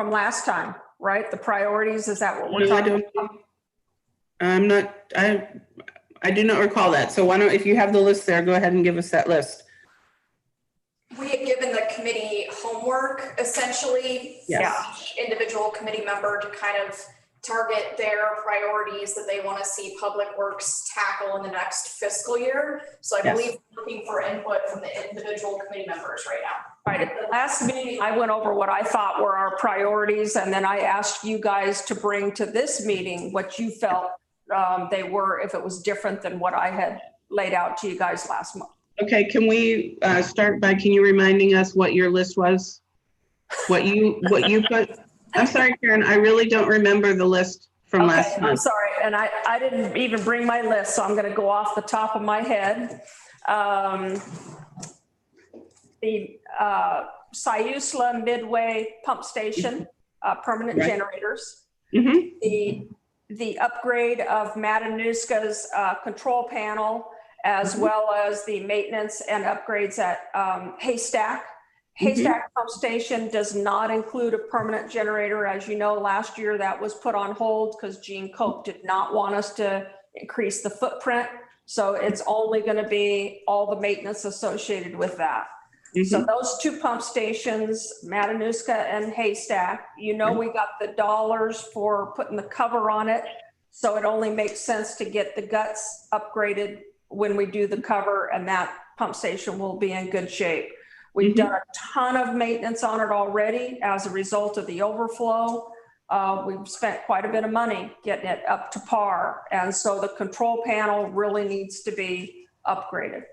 last time, right? The priorities, is that what we're talking about? I do not recall that. So why don't, if you have the list there, go ahead and give us that list. We had given the committee homework, essentially, Yes. each individual committee member to kind of target their priorities that they want to see Public Works tackle in the next fiscal year. So I believe we're looking for input from the individual committee members right now. Right. At the last meeting, I went over what I thought were our priorities, and then I asked you guys to bring to this meeting what you felt they were, if it was different than what I had laid out to you guys last month. Okay, can we start by, can you reminding us what your list was? What you put? I'm sorry, Karen, I really don't remember the list from last month. I'm sorry, and I didn't even bring my list, so I'm going to go off the top of my head. The Siusla Midway Pump Station, permanent generators. Mm-hmm. The upgrade of Mananuska's control panel, as well as the maintenance and upgrades at Haystack. Haystack Pump Station does not include a permanent generator. As you know, last year that was put on hold because Gene Cope did not want us to increase the footprint. So it's only going to be all the maintenance associated with that. So those two pump stations, Mananuska and Haystack, you know, we got the dollars for putting the cover on it. So it only makes sense to get the guts upgraded when we do the cover, and that pump station will be in good shape. We've done a ton of maintenance on it already as a result of the overflow. We've spent quite a bit of money getting it up to par. And so the control panel really needs to be upgraded.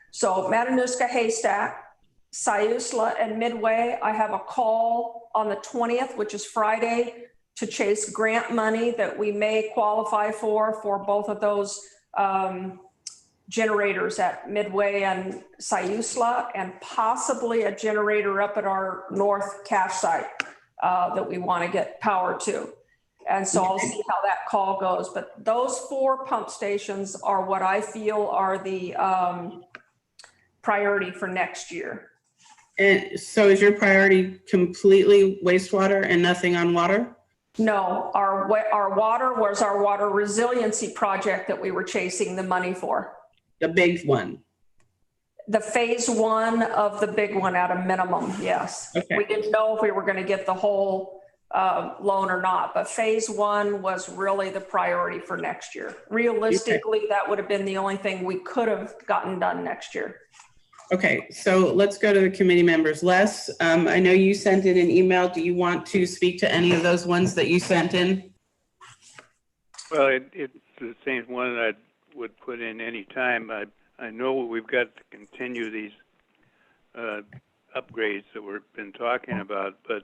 So Mananuska, Haystack, Siusla, and Midway, I have a call on the 20th, which is Friday, to chase grant money that we may qualify for both of those generators at Midway and Siusla, and possibly a generator up at our north cache site that we want to get power to. And so I'll see how that call goes. But those 4 pump stations are what I feel are the priority for next year. And so is your priority completely wastewater and nothing on water? No, our water was our water resiliency project that we were chasing the money for. The big one. The phase 1 of the big one at a minimum, yes. Okay. We didn't know if we were going to get the whole loan or not, but phase one was really the priority for next year. Realistically, that would have been the only thing we could have gotten done next year. Okay, so let's go to the committee members. Les, I know you sent in an email. Do you want to speak to any of those ones that you sent in? Well, it's the same one that I would put in any time. I know we've got to continue these upgrades that we've been talking about, but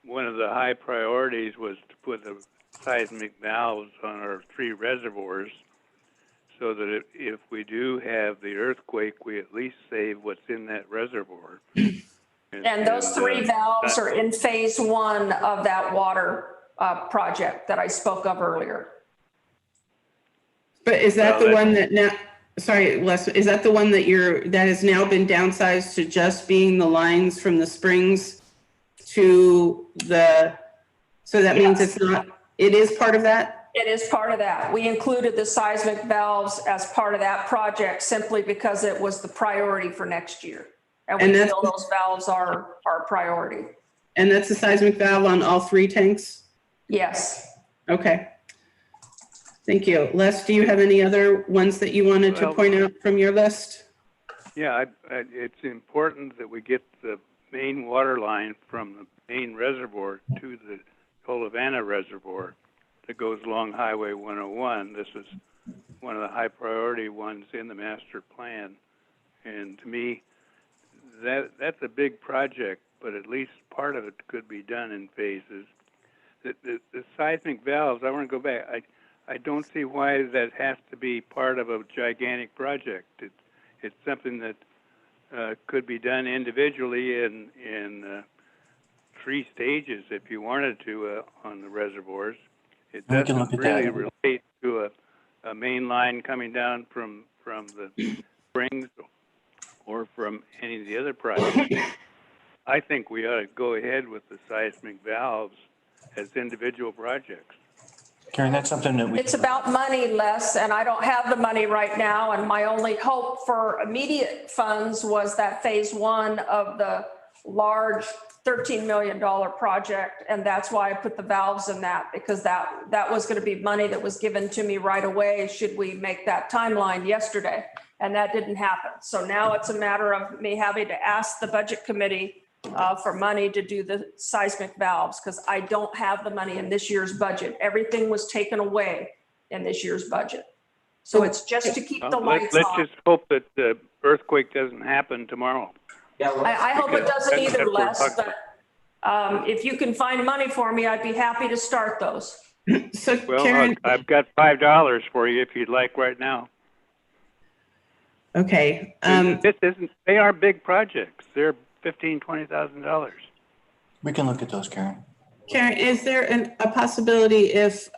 one of the high priorities was to put the seismic valves on our 3 reservoirs so that if we do have the earthquake, we at least save what's in that reservoir. And those 3 valves are in phase one of that water project that I spoke of earlier. But is that the one that now, sorry, Les, is that the one that that has now been downsized to just being the lines from the springs to so that means it's not, it is part of that? It is part of that. We included the seismic valves as part of that project simply because it was the priority for next year. And we feel those valves are our priority. And that's a seismic valve on all 3 tanks? Yes. Okay. Thank you. Les, do you have any other ones that you wanted to point out from your list? Yeah, it's important that we get the main water line from the main reservoir to the Colavana Reservoir that goes along Highway 101. This is one of the high priority ones in the master plan. And to me, that's a big project, but at least part of it could be done in phases. The seismic valves, I want to go back. I don't see why that has to be part of a gigantic project. It's something that could be done individually in 3 stages if you wanted to on the reservoirs. It doesn't really relate to a main line coming down from the springs or from any of the other projects. I think we ought to go ahead with the seismic valves as individual projects. Karen, that's something that It's about money, Les, and I don't have the money right now. And my only hope for immediate funds was that phase one of the large $13 million project. And that's why I put the valves in that, because that was going to be money that was given to me right away should we make that timeline yesterday. And that didn't happen. So now it's a matter of me having to ask the budget committee for money to do the seismic valves, because I don't have the money in this year's budget. Everything was taken away in this year's budget. So it's just to keep the lights on. Let's just hope that the earthquake doesn't happen tomorrow. Yeah, I hope it doesn't either, Les, but if you can find money for me, I'd be happy to start those. So well, Karen, I've got $5 for you if you'd like right now. Okay. They are big projects. They're $15,000, $20,000. We can look at those, Karen. Karen, is there a possibility if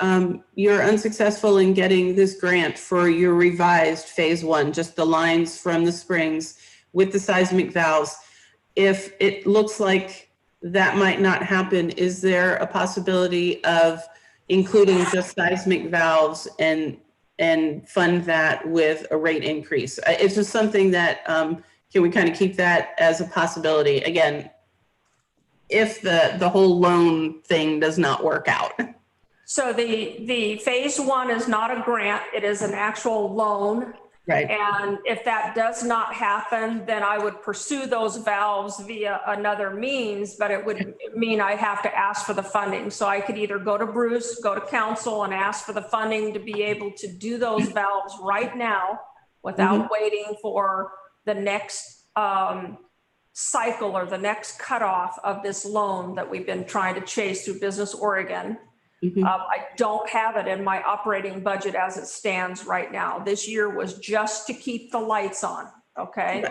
you're unsuccessful in getting this grant for your revised phase one, just the lines from the springs with the seismic valves, if it looks like that might not happen, is there a possibility of including just seismic valves and fund that with a rate increase? It's just something that, can we kind of keep that as a possibility? Again, if the whole loan thing does not work out. So the phase one is not a grant, it is an actual loan. Right. And if that does not happen, then I would pursue those valves via another means, but it would mean I have to ask for the funding. So I could either go to Bruce, go to council and ask for the funding to be able to do those valves right now without waiting for the next cycle or the next cutoff of this loan that we've been trying to chase through Business Oregon. I don't have it in my operating budget as it stands right now. This year was just to keep the lights on, okay?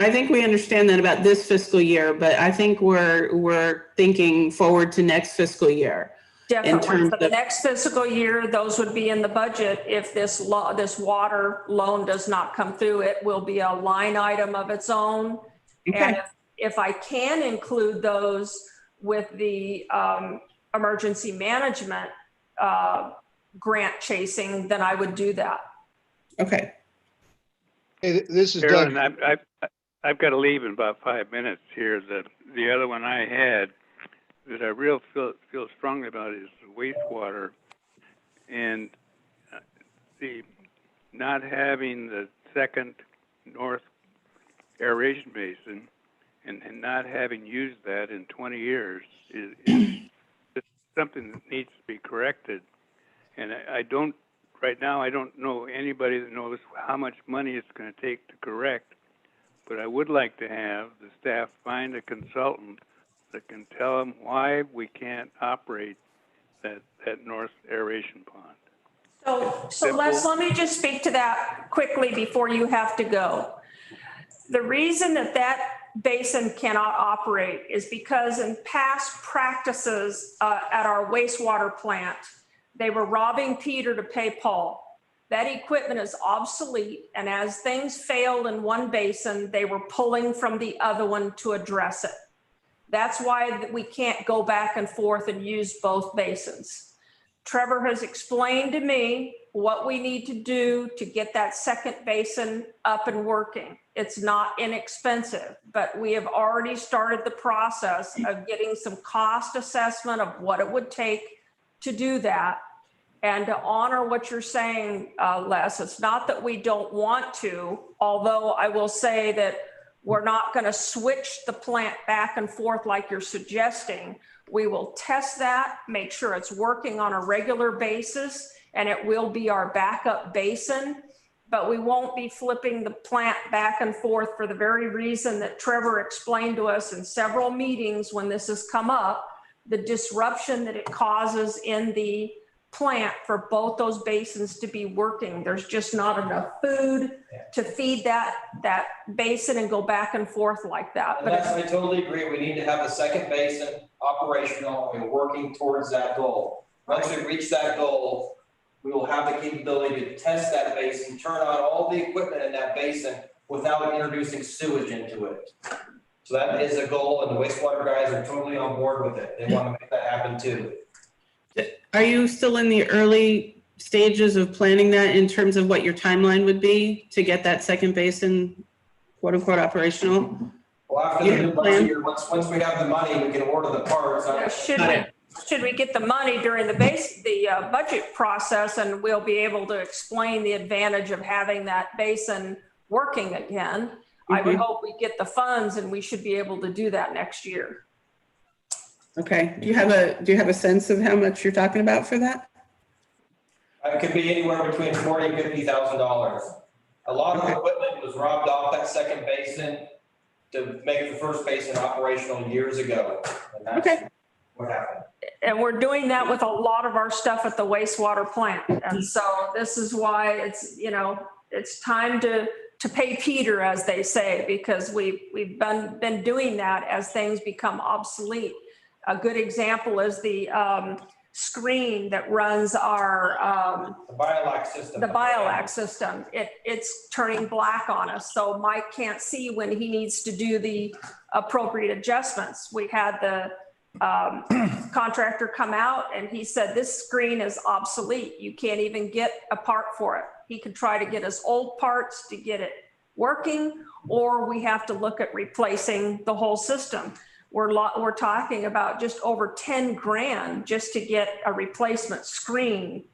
I think we understand that about this fiscal year, but I think we're thinking forward to next fiscal year. Definitely. For the next fiscal year, those would be in the budget. If this water loan does not come through, it will be a line item of its own. Okay. And if I can include those with the emergency management grant chasing, then I would do that. Okay. Hey, this is Carolyn, Doug. I've got to leave in about 5 minutes here. The other one I had that I really feel having the second north aeration basin and not having used that in 20 years is just something that needs to be corrected. And I don't, right now, I don't know anybody that knows how much money it's going to take to correct, but I would like to have the staff find a consultant that can tell them why we can't operate that north aeration pond. So Les, let me just speak to that quickly before you have to go. The reason that basin cannot operate is because in past practices at our wastewater plant, they were robbing Peter to pay Paul. That equipment is obsolete, and as things failed in one basin, they were pulling from the other one to address it. That's why we can't go back and forth and use both basins. Trevor has explained to me what we need to do to get that second basin up and working. It's not inexpensive, but we have already started the process of getting some cost assessment of what it would take to do that. And to honor what you're saying, Les, it's not that we don't want to, although I will say that we're not going to switch the plant back and forth like you're suggesting. We will test that, make sure it's working on a regular basis, and it will be our backup basin. But we won't be flipping the plant back and forth for the very reason that Trevor explained to us in several meetings when this has come up, the disruption that it causes in the plant for both those basins to be working. There's just not enough food to feed that basin and go back and forth like that. And that's, I totally agree. We need to have the second basin operational and working towards that goal. Once we reach that goal, we will have the capability to test that basin, turn on all the equipment in that basin without introducing sewage into it. So that is a goal, and the wastewater guys are totally on board with it. They want to make that happen too. Are you still in the early stages of planning that in terms of what your timeline would be to get that second basin, quote unquote, operational? Well, after the new budget year, once we have the money, we can order the parts. Should we get the money during the budget process, and we'll be able to explain the advantage of having that basin working again. Mm-hmm. I would hope we get the funds, and we should be able to do that next year. Okay. Do you have a sense of how much you're talking about for that? It could be anywhere between $40,000 and $50,000. A lot of equipment was robbed off that second basin to make the first basin operational years ago. And that's what happened. And we're doing that with a lot of our stuff at the wastewater plant. And so this is why it's, it's time to pay Peter, as they say, because we've been doing that as things become obsolete. A good example is the screen that runs our the BioLac system. The BioLac system. It's turning black on us. So Mike can't see when he needs to do the appropriate adjustments. We had the contractor come out and he said, this screen is obsolete. You can't even get a part for it. He could try to get us old parts to get it working, or we have to look at replacing the whole system. We're talking about just over 10 grand just to get a replacement screen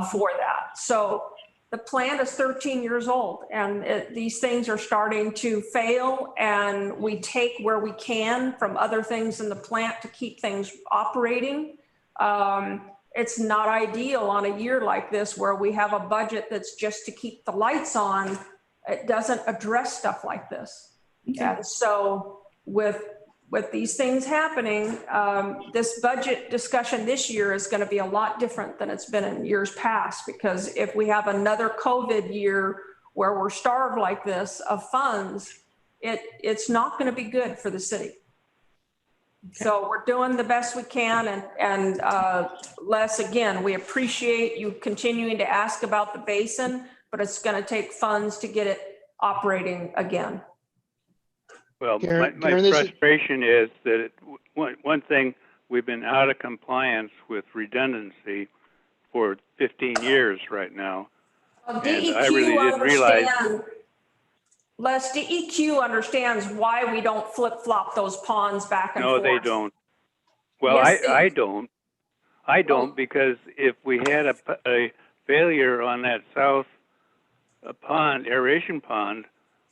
for that. So the plant is 13 years old, and these things are starting to fail, and we take where we can from other things in the plant to keep things operating. It's not ideal on a year like this where we have a budget that's just to keep the lights on. It doesn't address stuff like this. Okay. And so with these things happening, this budget discussion this year is going to be a lot different than it's been in years past, because if we have another COVID year where we're starved like this of funds, it's not going to be good for the city. Okay. So we're doing the best we can. And Les, again, we appreciate you continuing to ask about the basin, but it's going to take funds to get it operating again. Well, my frustration is that one thing, we've been out of compliance with redundancy for 15 years right now. Well, DEQ I really didn't realize. Les, DEQ understands why we don't flip-flop those ponds back and forth. No, they don't. Well, yes, I don't. I don't, because if we had a failure on that south a pond, aeration pond,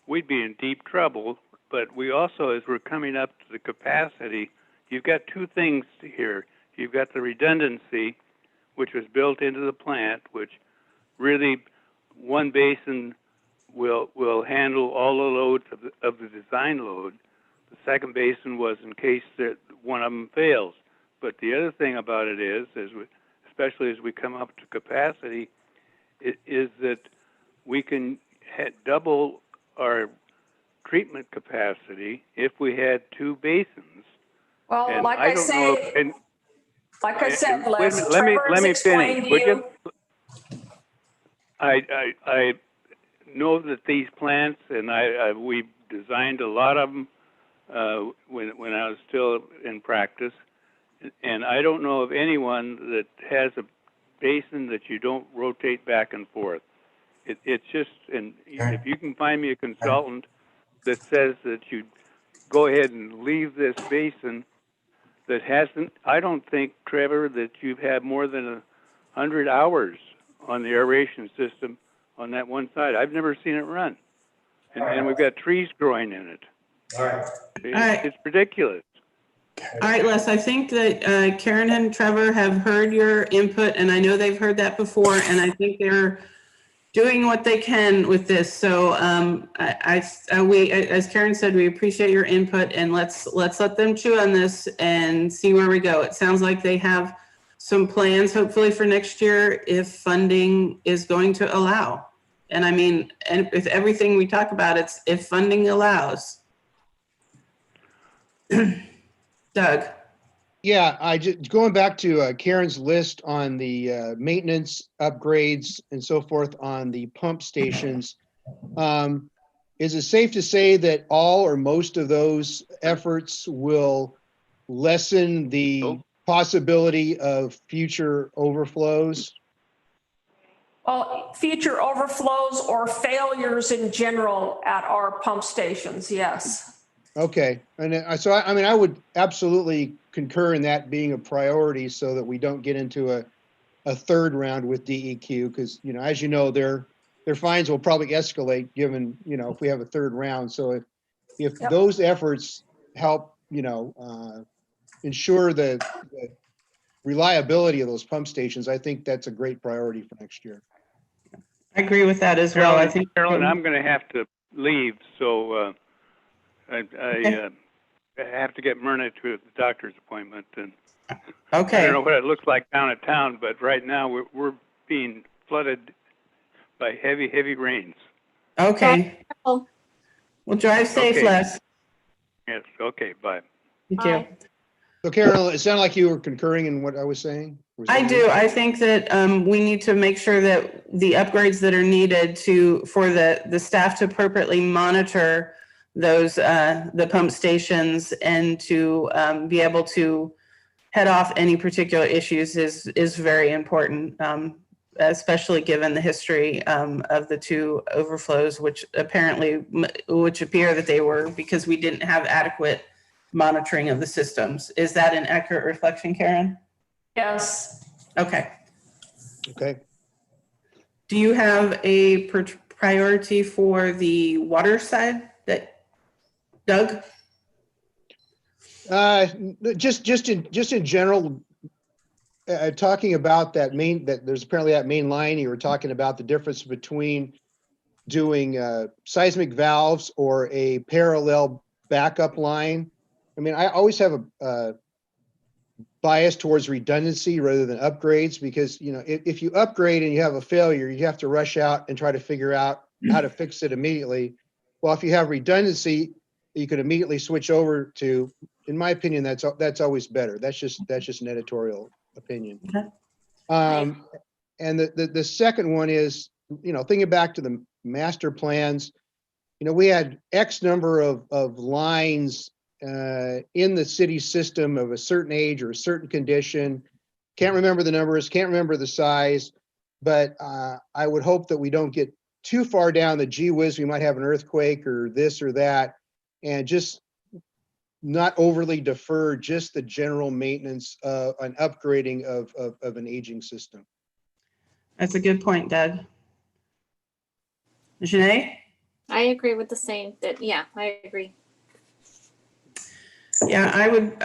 we'd be in deep trouble. But we also, as we're coming up to the capacity, you've got two things here. You've got the redundancy, which was built into the plant, which really one basin will handle all the loads of the design load. The second basin was in case that one of them fails. But the other thing about it is, especially as we come up to capacity, is that we can double our treatment capacity if we had two basins. Well, And like I I don't know say, if, like I said, wait a Les, minute, Trevor let has me explained finish. to you. I know that these plants, and we've designed a lot of them when I was still in practice, and I don't know of anyone that has a basin that you don't rotate back and forth. It's just, and if you can find me a consultant that says that you go ahead and leave this basin that hasn't, I don't think, Trevor, that you've had more than 100 hours on the aeration system on that one side. I've never seen it run. And we've got trees growing in it. All right. It's ridiculous. All right, Les, I think that Karen and Trevor have heard your input, and I know they've heard that before, and I think they're doing what they can with this. So we, as Karen said, we appreciate your input, and let's let them chew on this and see where we go. It sounds like they have some plans, hopefully for next year, if funding is going to allow. And I mean, and with everything we talk about, it's if funding allows. Doug. Yeah, I just going back to Karen's list on the maintenance upgrades and so forth on the pump stations. Is it safe to say that all or most of those efforts will lessen the possibility of future overflows? Well, future overflows or failures in general at our pump stations, yes. Okay, and so I mean, I would absolutely concur in that being a priority so that we don't get into a third round with DEQ, because, you know, as you know, their fines will probably escalate given, you know, if we have a third round. So if those efforts help, you know, ensure the reliability of those pump stations, I think that's a great priority for next year. I agree with that as well. I think Carolyn, I'm going to have to leave, so I have to get Myrna to the doctor's appointment, and okay. I don't know what it looks like down at town, but right now we're being flooded by heavy rains. Okay. Well, drive safe, Okay. Les. Yes. Okay. Bye. Thank you. So Carol, it sounded like you were concurring in what I was saying. I do. I think that we need to make sure that the upgrades that are needed for the staff to appropriately monitor those the pump stations and to be able to head off any particular issues is very important, especially given the history of the two overflows, which appear that they were because we didn't have adequate monitoring of the systems. Is that an accurate reflection, Karen? Yes. Okay. Okay. Do you have a priority for the water side, that Doug? Just in general, talking about that there's apparently that main line. You were talking about the difference between doing seismic valves or a parallel backup line. I mean, I always have a bias towards redundancy rather than upgrades, because, you know, if you upgrade and you have a failure, you have to rush out and try to figure out how to fix it immediately. Well, if you have redundancy, you can immediately switch over to, in my opinion, that's always better. That's just an editorial opinion. Okay. And the second one is, you know, thinking back to the master plans, you know, we had X number of lines in the city system of a certain age or a certain condition. Can't remember the numbers, can't remember the size, but I would hope that we don't get too far down the gee whiz, we might have an earthquake or this or that, and just not overly defer just the general maintenance and upgrading of an aging system. That's a good point, Doug. Janae? I agree with the same, that, yeah, I agree. Yeah, I would,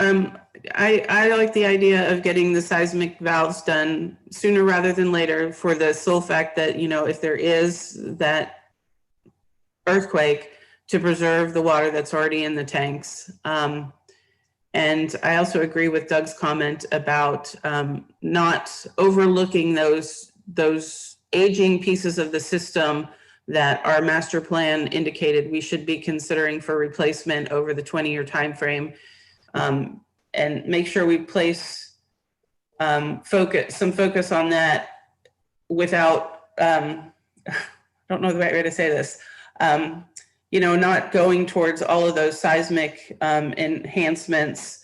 I like the idea of getting the seismic valves done sooner rather than later for the sole fact that, you know, if there is that earthquake, to preserve the water that's already in the tanks. And I also agree with Doug's comment about not overlooking those aging pieces of the system that our master plan indicated we should be considering for replacement over the 20-year time frame, and make sure we place some focus on that without I don't know the right way to say this, you know, not going towards all of those seismic enhancements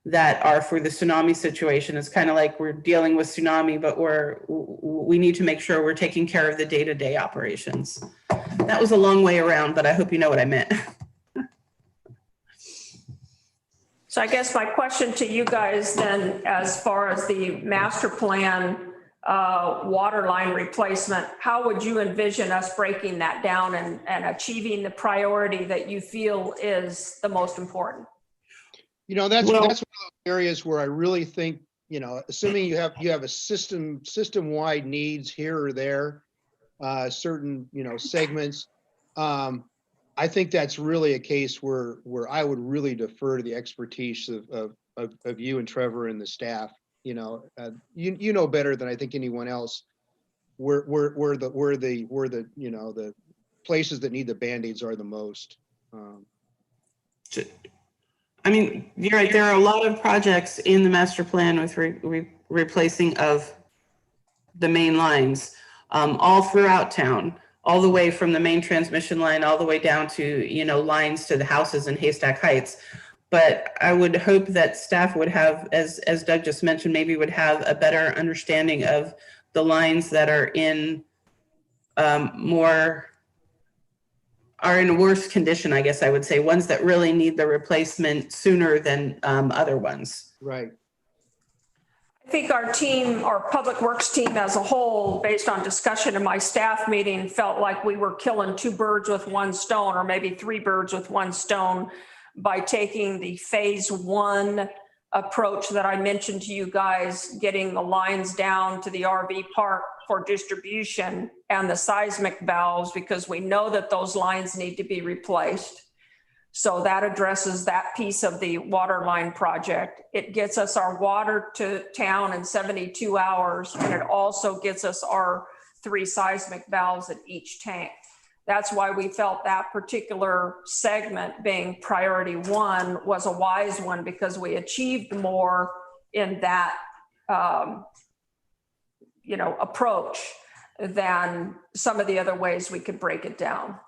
that are for the tsunami situation. It's kind of like we're dealing with tsunami, but we need to make sure we're taking care of the day-to-day operations. That was a long way around, but I hope you know what I meant. So I guess my question to you guys then, as far as the master plan water line replacement, how would you envision us breaking that down and achieving the priority that you feel is the most important? You know, that's one of those areas where I really think, you know, assuming you have a system-wide needs here or there, certain, you know, segments. I think that's really a case where I would really defer to the expertise of you and Trevor and the staff. You know, you know better than I think anyone else where the you know, the places that need the Band-Aids are the most. I mean, you're right. There are a lot of projects in the master plan with replacing of the main lines, all throughout town, all the way from the main transmission line, all the way down to, you know, lines to the houses in Haystack Heights. But I would hope that staff would have, as Doug just mentioned, maybe would have a better understanding of the lines that are in are in worse condition, I guess I would say, ones that really need the replacement sooner than other ones. Right. I think our team, our public works team as a whole, based on discussion in my staff meeting, felt like we were killing two birds with one stone, or maybe three birds with one stone, by taking the phase one approach that I mentioned to you guys, getting the lines down to the RV park for distribution and the seismic valves, because we know that those lines need to be replaced. So that addresses that piece of the water line project. It gets us our water to town in 72 hours, and it also gets us our 3 seismic valves at each tank. That's why we felt that particular segment, being priority 1, was a wise one, because we achieved more in that you know, approach than some of the other ways we could break it down.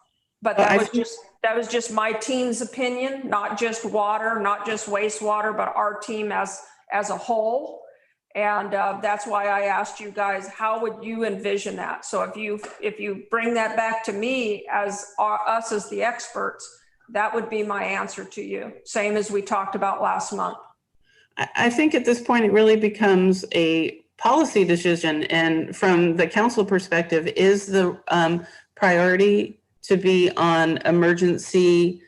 But that was just my team's opinion, not just water, not just wastewater, but our team as a whole. And that's why I asked you guys, how would you envision that? So if you bring that back to me as us as the experts, that would be my answer to you. Same as we talked about last month. I think at this point, it really becomes a policy decision. And from the council perspective, is the priority to be on emergency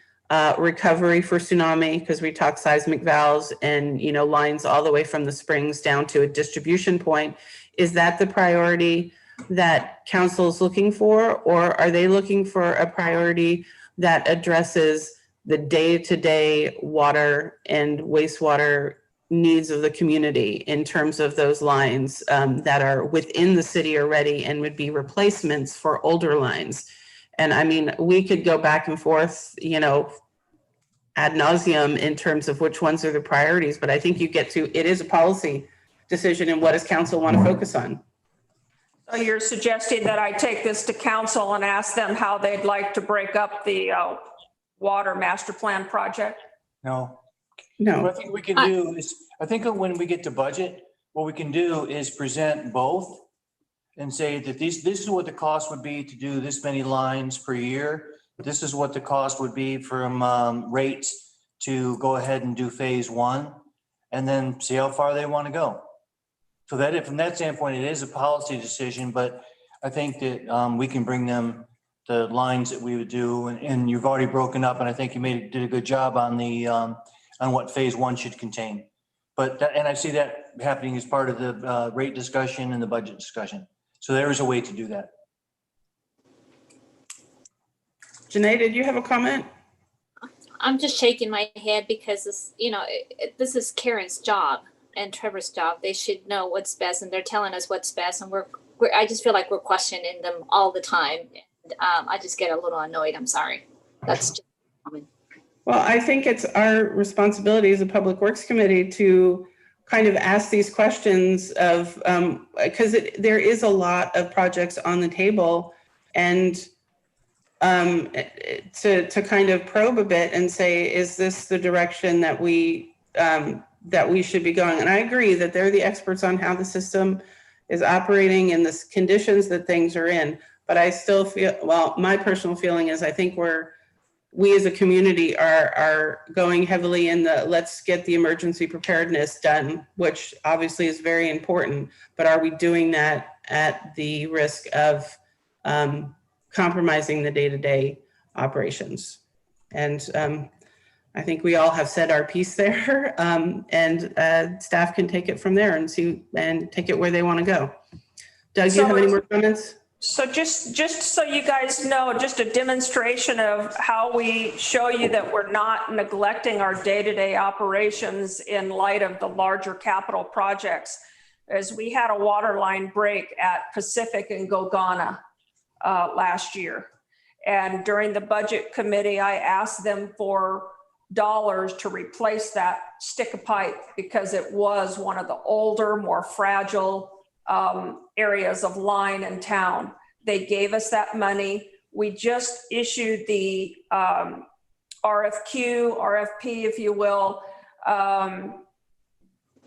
recovery for tsunami, because we talk seismic valves and, you know, lines all the way from the springs down to a distribution point. Is that the priority that council is looking for, or are they looking for a priority that addresses the day-to-day water and wastewater needs of the community in terms of those lines that are within the city already and would be replacements for older lines? And I mean, we could go back and forth, you know, ad nauseum in terms of which ones are the priorities, but I think you get to, it is a policy decision, and what does council want to focus on? So you're suggesting that I take this to council and ask them how they'd like to break up the water master plan project? No. No. What I think we can do is, I think when we get to budget, what we can do is present both and say that this is what the cost would be to do this many lines per year. This is what the cost would be from rates to go ahead and do phase 1, and then see how far they want to go. So that from that standpoint, it is a policy decision, but I think that we can bring them the lines that we would do, and you've already broken up, and I think you did a good job on the, on what phase one should contain. But, and I see that happening as part of the rate discussion and the budget discussion. So there is a way to do that. Janae, did you have a comment? I'm just shaking my head because this, this is Karen's job and Trevor's job. They should know what's best, and they're telling us what's best, and I just feel like we're questioning them all the time. And, I just get a little annoyed. I'm sorry. That's just common. Well, I think it's our responsibility as a Public Works Committee to kind of ask these questions of, because there is a lot of projects on the table, and to kind of probe a bit and say, is this the direction that we should be going? And I agree that they're the experts on how the system is operating and the conditions that things are in. But I still feel, well, my personal feeling is I think we as a community are going heavily in the let's get the emergency preparedness done, which obviously is very important. But are we doing that at the risk of compromising the day-to-day operations? And I think we all have said our piece there, and staff can take it from there and take it where they want to go. Doug, do you have any more comments? So just so you guys know, just a demonstration of how we show you that we're not neglecting our day-to-day operations in light of the larger capital projects, is we had a water line break at Pacific and Gogana last year. And during the budget committee, I asked them for dollars to replace that stick of pipe because it was one of the older, more fragile areas of line in town. They gave us that money. We just issued the RFQ, RFP, if you will,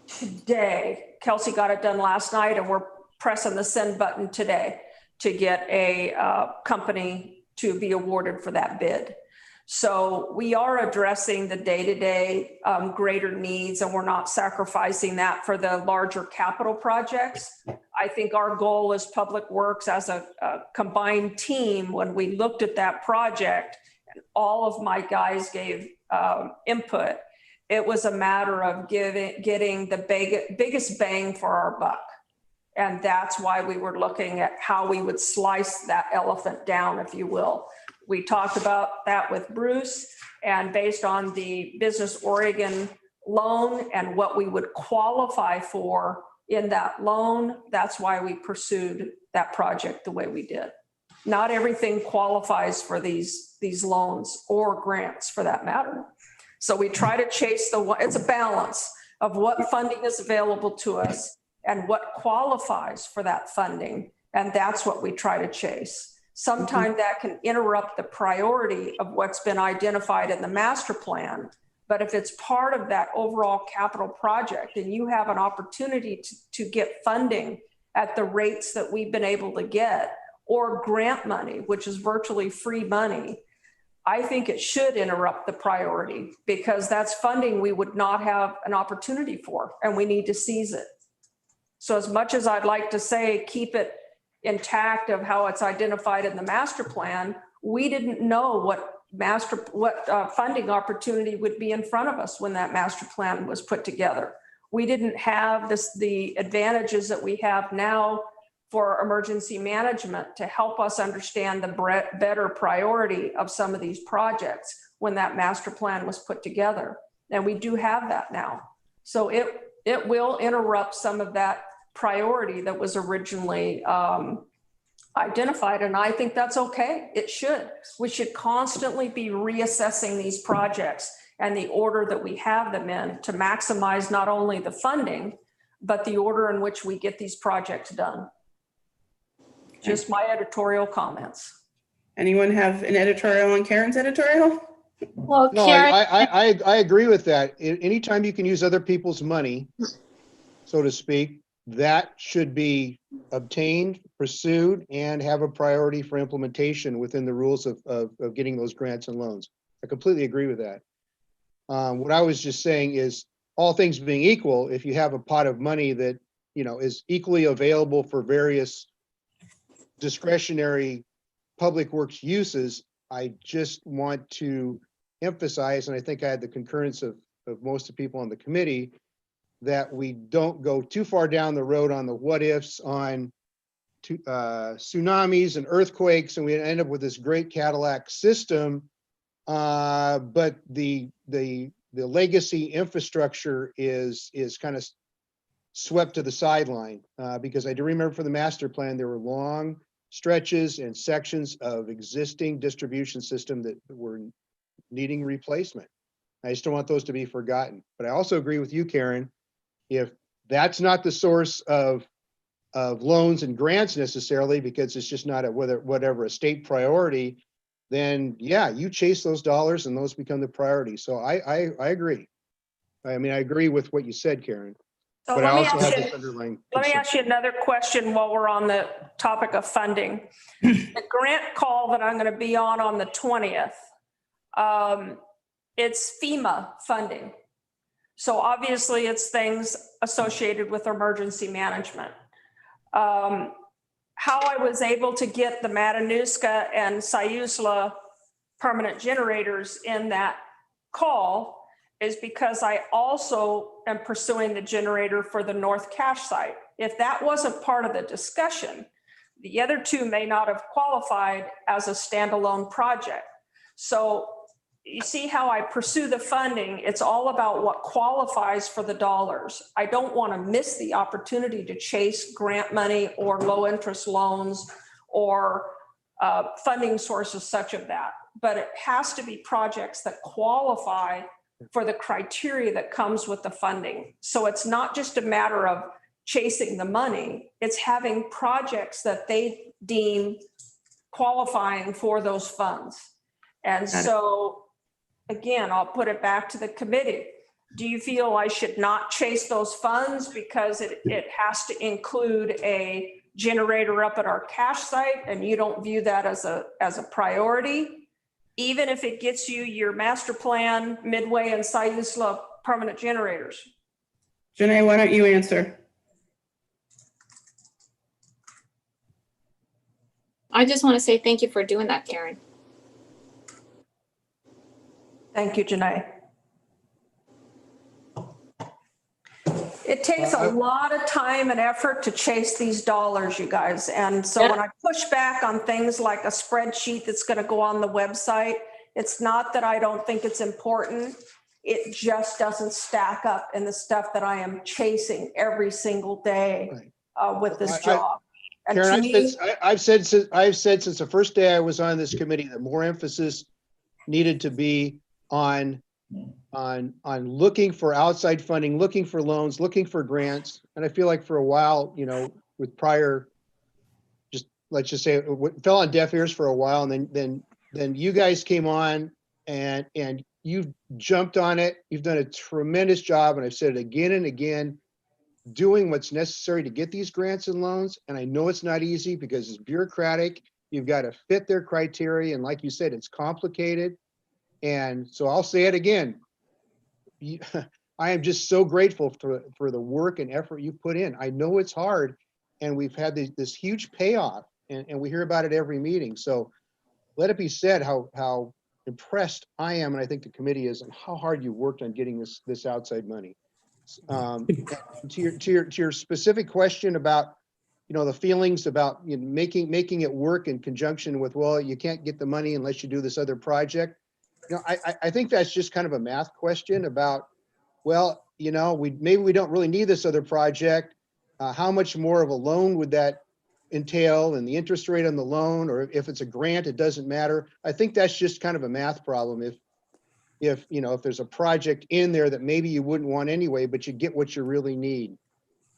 today. Kelsey got it done last night, and we're pressing the send button today to get a company to be awarded for that bid. So we are addressing the day-to-day greater needs, and we're not sacrificing that for the larger capital projects. I think our goal as Public Works as a combined team, when we looked at that project, and all of my guys gave input, it was a matter of getting the biggest bang for our buck. And that's why we were looking at how we would slice that elephant down, if you will. We talked about that with Bruce, and based on the Business Oregon loan and what we would qualify for in that loan, that's why we pursued that project the way we did. Not everything qualifies for these loans or grants for that matter. So we try to chase it's a balance of what funding is available to us and what qualifies for that funding. And that's what we try to chase. Sometimes that can interrupt the priority of what's been identified in the master plan. But if it's part of that overall capital project and you have an opportunity to get funding at the rates that we've been able to get, or grant money, which is virtually free money, I think it should interrupt the priority, because that's funding we would not have an opportunity for, and we need to seize it. So as much as I'd like to say, keep it intact of how it's identified in the master plan, we didn't know what funding opportunity would be in front of us when that master plan was put together. We didn't have the advantages that we have now for emergency management to help us understand the better priority of some of these projects when that master plan was put together. And we do have that now. So it will interrupt some of that priority that was originally identified. And I think that's okay. It should. We should constantly be reassessing these projects and the order that we have them in to maximize not only the funding, but the order in which we get these projects done. Just my editorial comments. Anyone have an editorial on Karen's editorial? Well, No, Karen, I agree with that. Anytime you can use other people's money, so to speak, that should be obtained, pursued, and have a priority for implementation within the rules of getting those grants and loans. I completely agree with that. What I was just saying is, all things being equal, if you have a pot of money that, is equally available for various discretionary public works uses. I just want to emphasize, and I think I had the concurrence of most of the people on the committee, that we don't go too far down the road on the what ifs on tsunamis and earthquakes, and we end up with this great Cadillac system. But the legacy infrastructure is kind of swept to the sideline, because I do remember for the master plan, there were long stretches and sections of existing distribution system that were needing replacement. I just don't want those to be forgotten. But I also agree with you, Karen. If that's not the source of loans and grants necessarily, because it's just not a state priority, then yeah, you chase those dollars and those become the priority. So I agree. I mean, I agree with what you said, Karen. So But I let me also have ask this you, underlying let me concern. ask you another question while we're on the topic of funding. The grant call that I'm going to be on the 20th, it's FEMA funding. So obviously it's things associated with emergency management. How I was able to get the Mananuska and Siusla permanent generators in that call is because I also am pursuing the generator for the North Cache site. If that wasn't part of the discussion, the other two may not have qualified as a standalone project. So you see how I pursue the funding. It's all about what qualifies for the dollars. I don't want to miss the opportunity to chase grant money or low interest loans or funding sources such as that. But it has to be projects that qualify for the criteria that comes with the funding. So it's not just a matter of chasing the money, it's having projects that they deem qualifying for those funds. And so, again, I'll put it back to the committee. Do you feel I should not chase those funds because it has to include a generator up at our cache site and you don't view that as a priority? Even if it gets you your master plan, Midway and Siusla permanent generators? Janae, why don't you answer? I just want to say thank you for doing that, Karen. Thank you, Janae. It takes a lot of time and effort to chase these dollars, you guys. And so when I push back on things like a spreadsheet that's going to go on the website, it's not that I don't think it's important. It just doesn't stack up in the stuff that I am chasing every single day with this job. And Karen, to me, I've said since the first day I was on this committee that more emphasis needed to be on looking for outside funding, looking for loans, looking for grants. And I feel like for a while, you know, with prior, let's just say it fell on deaf ears for a while. And then you guys came on and you've jumped on it. You've done a tremendous job. And I've said it again and again, doing what's necessary to get these grants and loans. And I know it's not easy because it's bureaucratic. You've got to fit their criteria. And like you said, it's complicated. And so I'll say it again. I am just so grateful for the work and effort you put in. I know it's hard and we've had this huge payoff and we hear about it every meeting. So let it be said how impressed I am, and I think the committee is, and how hard you worked on getting this outside money. To your specific question about, you know, the feelings about, you know, making it work in conjunction with, well, you can't get the money unless you do this other project. You know, I think that's just kind of a math question about, well, you know, maybe we don't really need this other project. How much more of a loan would that entail, and the interest rate on the loan, or if it's a grant, it doesn't matter. I think that's just kind of a math problem. If you know, if there's a project in there that maybe you wouldn't want anyway, but you get what you really need.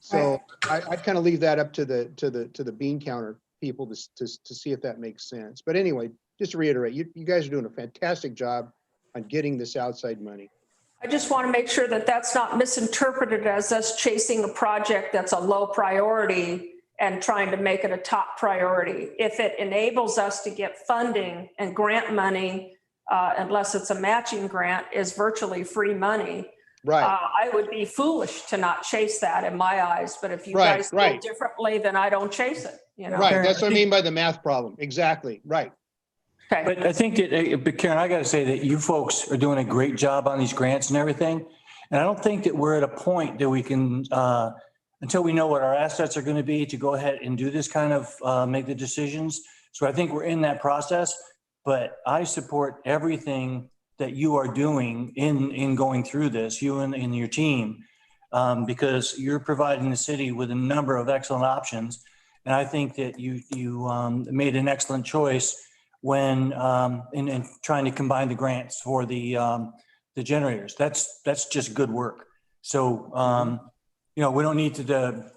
So I'd kind of leave that up to the bean counter people to see if that makes sense. But anyway, just to reiterate, you guys are doing a fantastic job on getting this outside money. I just want to make sure that that's not misinterpreted as us chasing a project that's a low priority and trying to make it a top priority. If it enables us to get funding and grant money, unless it's a matching grant, is virtually free money. Right, I would be foolish to not chase that in my eyes, but if you Right, guys feel right. differently, then I don't chase it, you know? right. That's what I mean by the math problem. Exactly, right. Okay, But I think that, but Karen, I got to say that you folks are doing a great job on these grants and everything. And I don't think that we're at a point that we can, until we know what our assets are going to be, to go ahead and do this kind of, make the decisions. So I think we're in that process, but I support everything that you are doing in going through this, you and your team, because you're providing the city with a number of excellent options. And I think that you made an excellent choice when in trying to combine the grants for the generators. That's just good work. So you know, we don't need to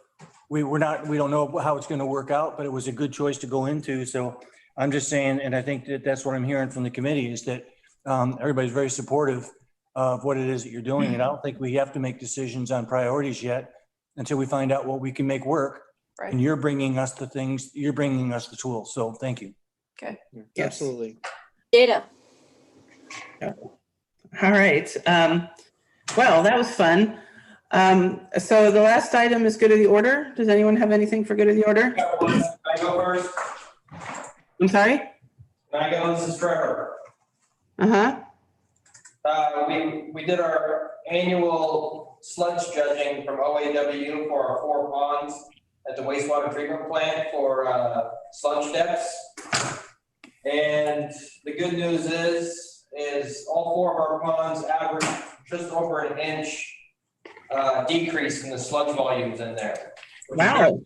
we don't know how it's going to work out, but it was a good choice to go into. So I'm just saying, and I think that that's what I'm hearing from the committee, is that everybody's very supportive of what it is that you're doing. And I don't think we have to make decisions on priorities yet until we find out what we can make work. Right. And you're bringing us the things, you're bringing us the tools. So thank you. okay. Yes. Absolutely. Data. All right. Well, that was fun. So the last item is good of the order. Does anyone have anything for good of the order? Can I go first? I'm sorry? Can I go? This is Trevor. Uh-huh. We did our annual sludge judging from OAW for our 4 ponds at the wastewater treatment plant for sludge depths. And the good news is all 4 of our ponds average just over an inch decrease in the sludge volumes in there. Wow.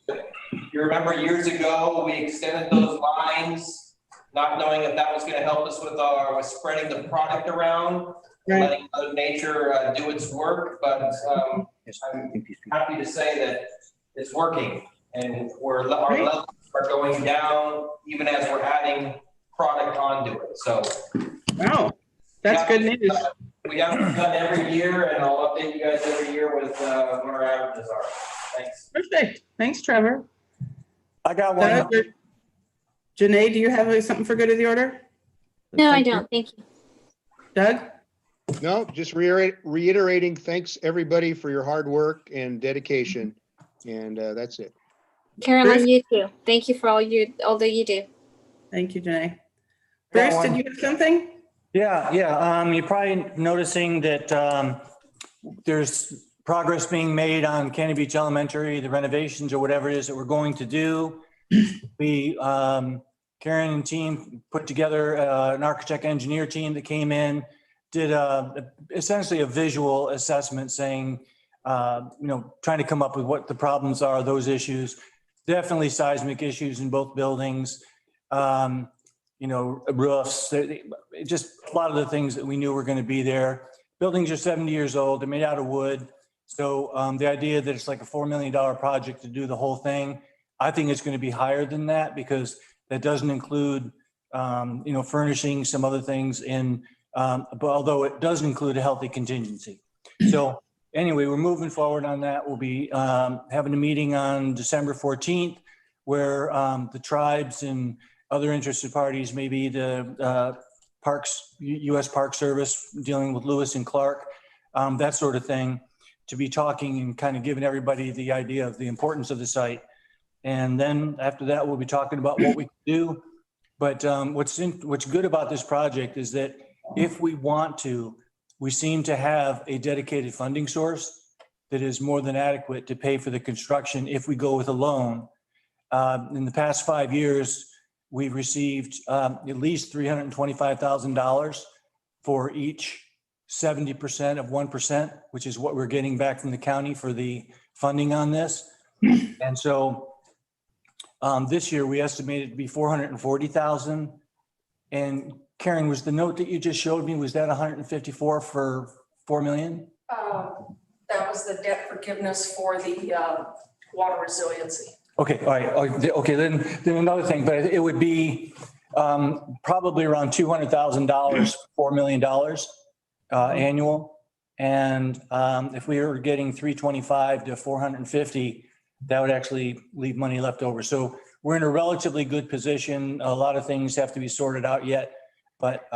You remember years ago, we extended those lines, not knowing if that was going to help us with spreading the product around, letting Mother Nature do its work. But I'm happy to say that it's working, and our levels are going down even as we're adding product onto it. So, Wow, that's good news. We have it done every year, and I'll update you guys every year with what our averages are. Thanks. Perfect. Thanks, Trevor. I got one. Janae, do you have something for good of the order? No, I don't. Thank you. Doug? No, just reiterating, thanks everybody for your hard work and dedication. And that's it. Caroline, you too. Thank you for all that you do. Thank you, Janae. Bruce, did you have something? Yeah. You're probably noticing that there's progress being made on Candy Beach Elementary, the renovations or whatever it is that we're going to do. We, Karen and team put together an architect engineer team that came in, did essentially a visual assessment saying, trying to come up with what the problems are, those issues, definitely seismic issues in both buildings. Roofs, just a lot of the things that we knew were going to be there. Buildings are 70 years old. They're made out of wood. So the idea that it's like a $4 million project to do the whole thing, I think it's going to be higher than that, because that doesn't include, furnishing some other things in, but although it does include a healthy contingency. So anyway, we're moving forward on that. We'll be having a meeting on December 14th where the tribes and other interested parties, maybe the Parks, U.S. Park Service dealing with Lewis and Clark, that sort of thing, to be talking and kind of giving everybody the idea of the importance of the site. And then after that, we'll be talking about what we can do. But what's good about this project is that if we want to, we seem to have a dedicated funding source that is more than adequate to pay for the construction if we go with a loan. In the past 5 years, we've received at least $325,000 for each 70% of 1%, which is what we're getting back from the county for the funding on this. And so this year we estimated to be $440,000. And Karen, was the note that you just showed me, was that 154 for 4 million? That was the debt forgiveness for the water resiliency. Okay, all right. Okay, then another thing, but it would be probably around $200,000, $4 million annual. And if we were getting 325 to 450, that would actually leave money left over. So we're in a relatively good position. A lot of things have to be sorted out yet, but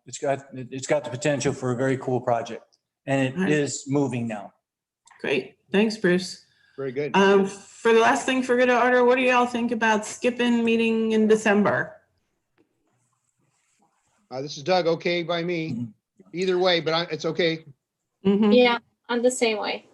it's got the potential for a very cool project. And it is moving now. Great. Thanks, Bruce. Very good. For the last thing for good order, what do y'all think about skipping meeting in December? This is Doug. Okay by me. Either way, but it's okay. Mhm. Yeah, I'm the same way.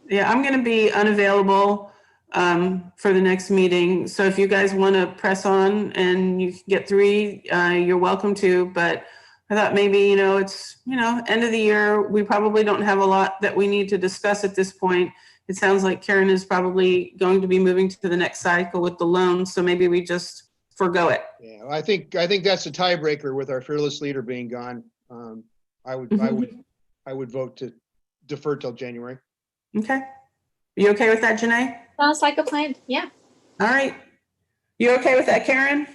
Yeah, I'm going to be unavailable for the next meeting. So if you guys want to press on and you can get 3, you're welcome to. But I thought maybe, it's, end of the year. We probably don't have a lot that we need to discuss at this point. It sounds like Karen is probably going to be moving to the next cycle with the loan. So maybe we just forgo it. Yeah, I think that's a tiebreaker with our fearless leader being gone. I would vote to defer till January. Okay. You okay with that, Janae? Sounds like a plan. Yeah. All right. You okay with that, Karen?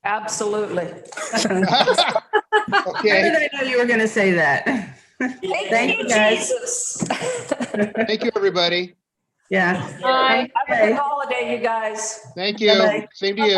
Absolutely. How Okay. did I know you were going to say that? Thank you, guys. Jesus. Thank you, everybody. Yeah. Bye. Have a good holiday, you guys. Thank you. Bye-bye. Same to you.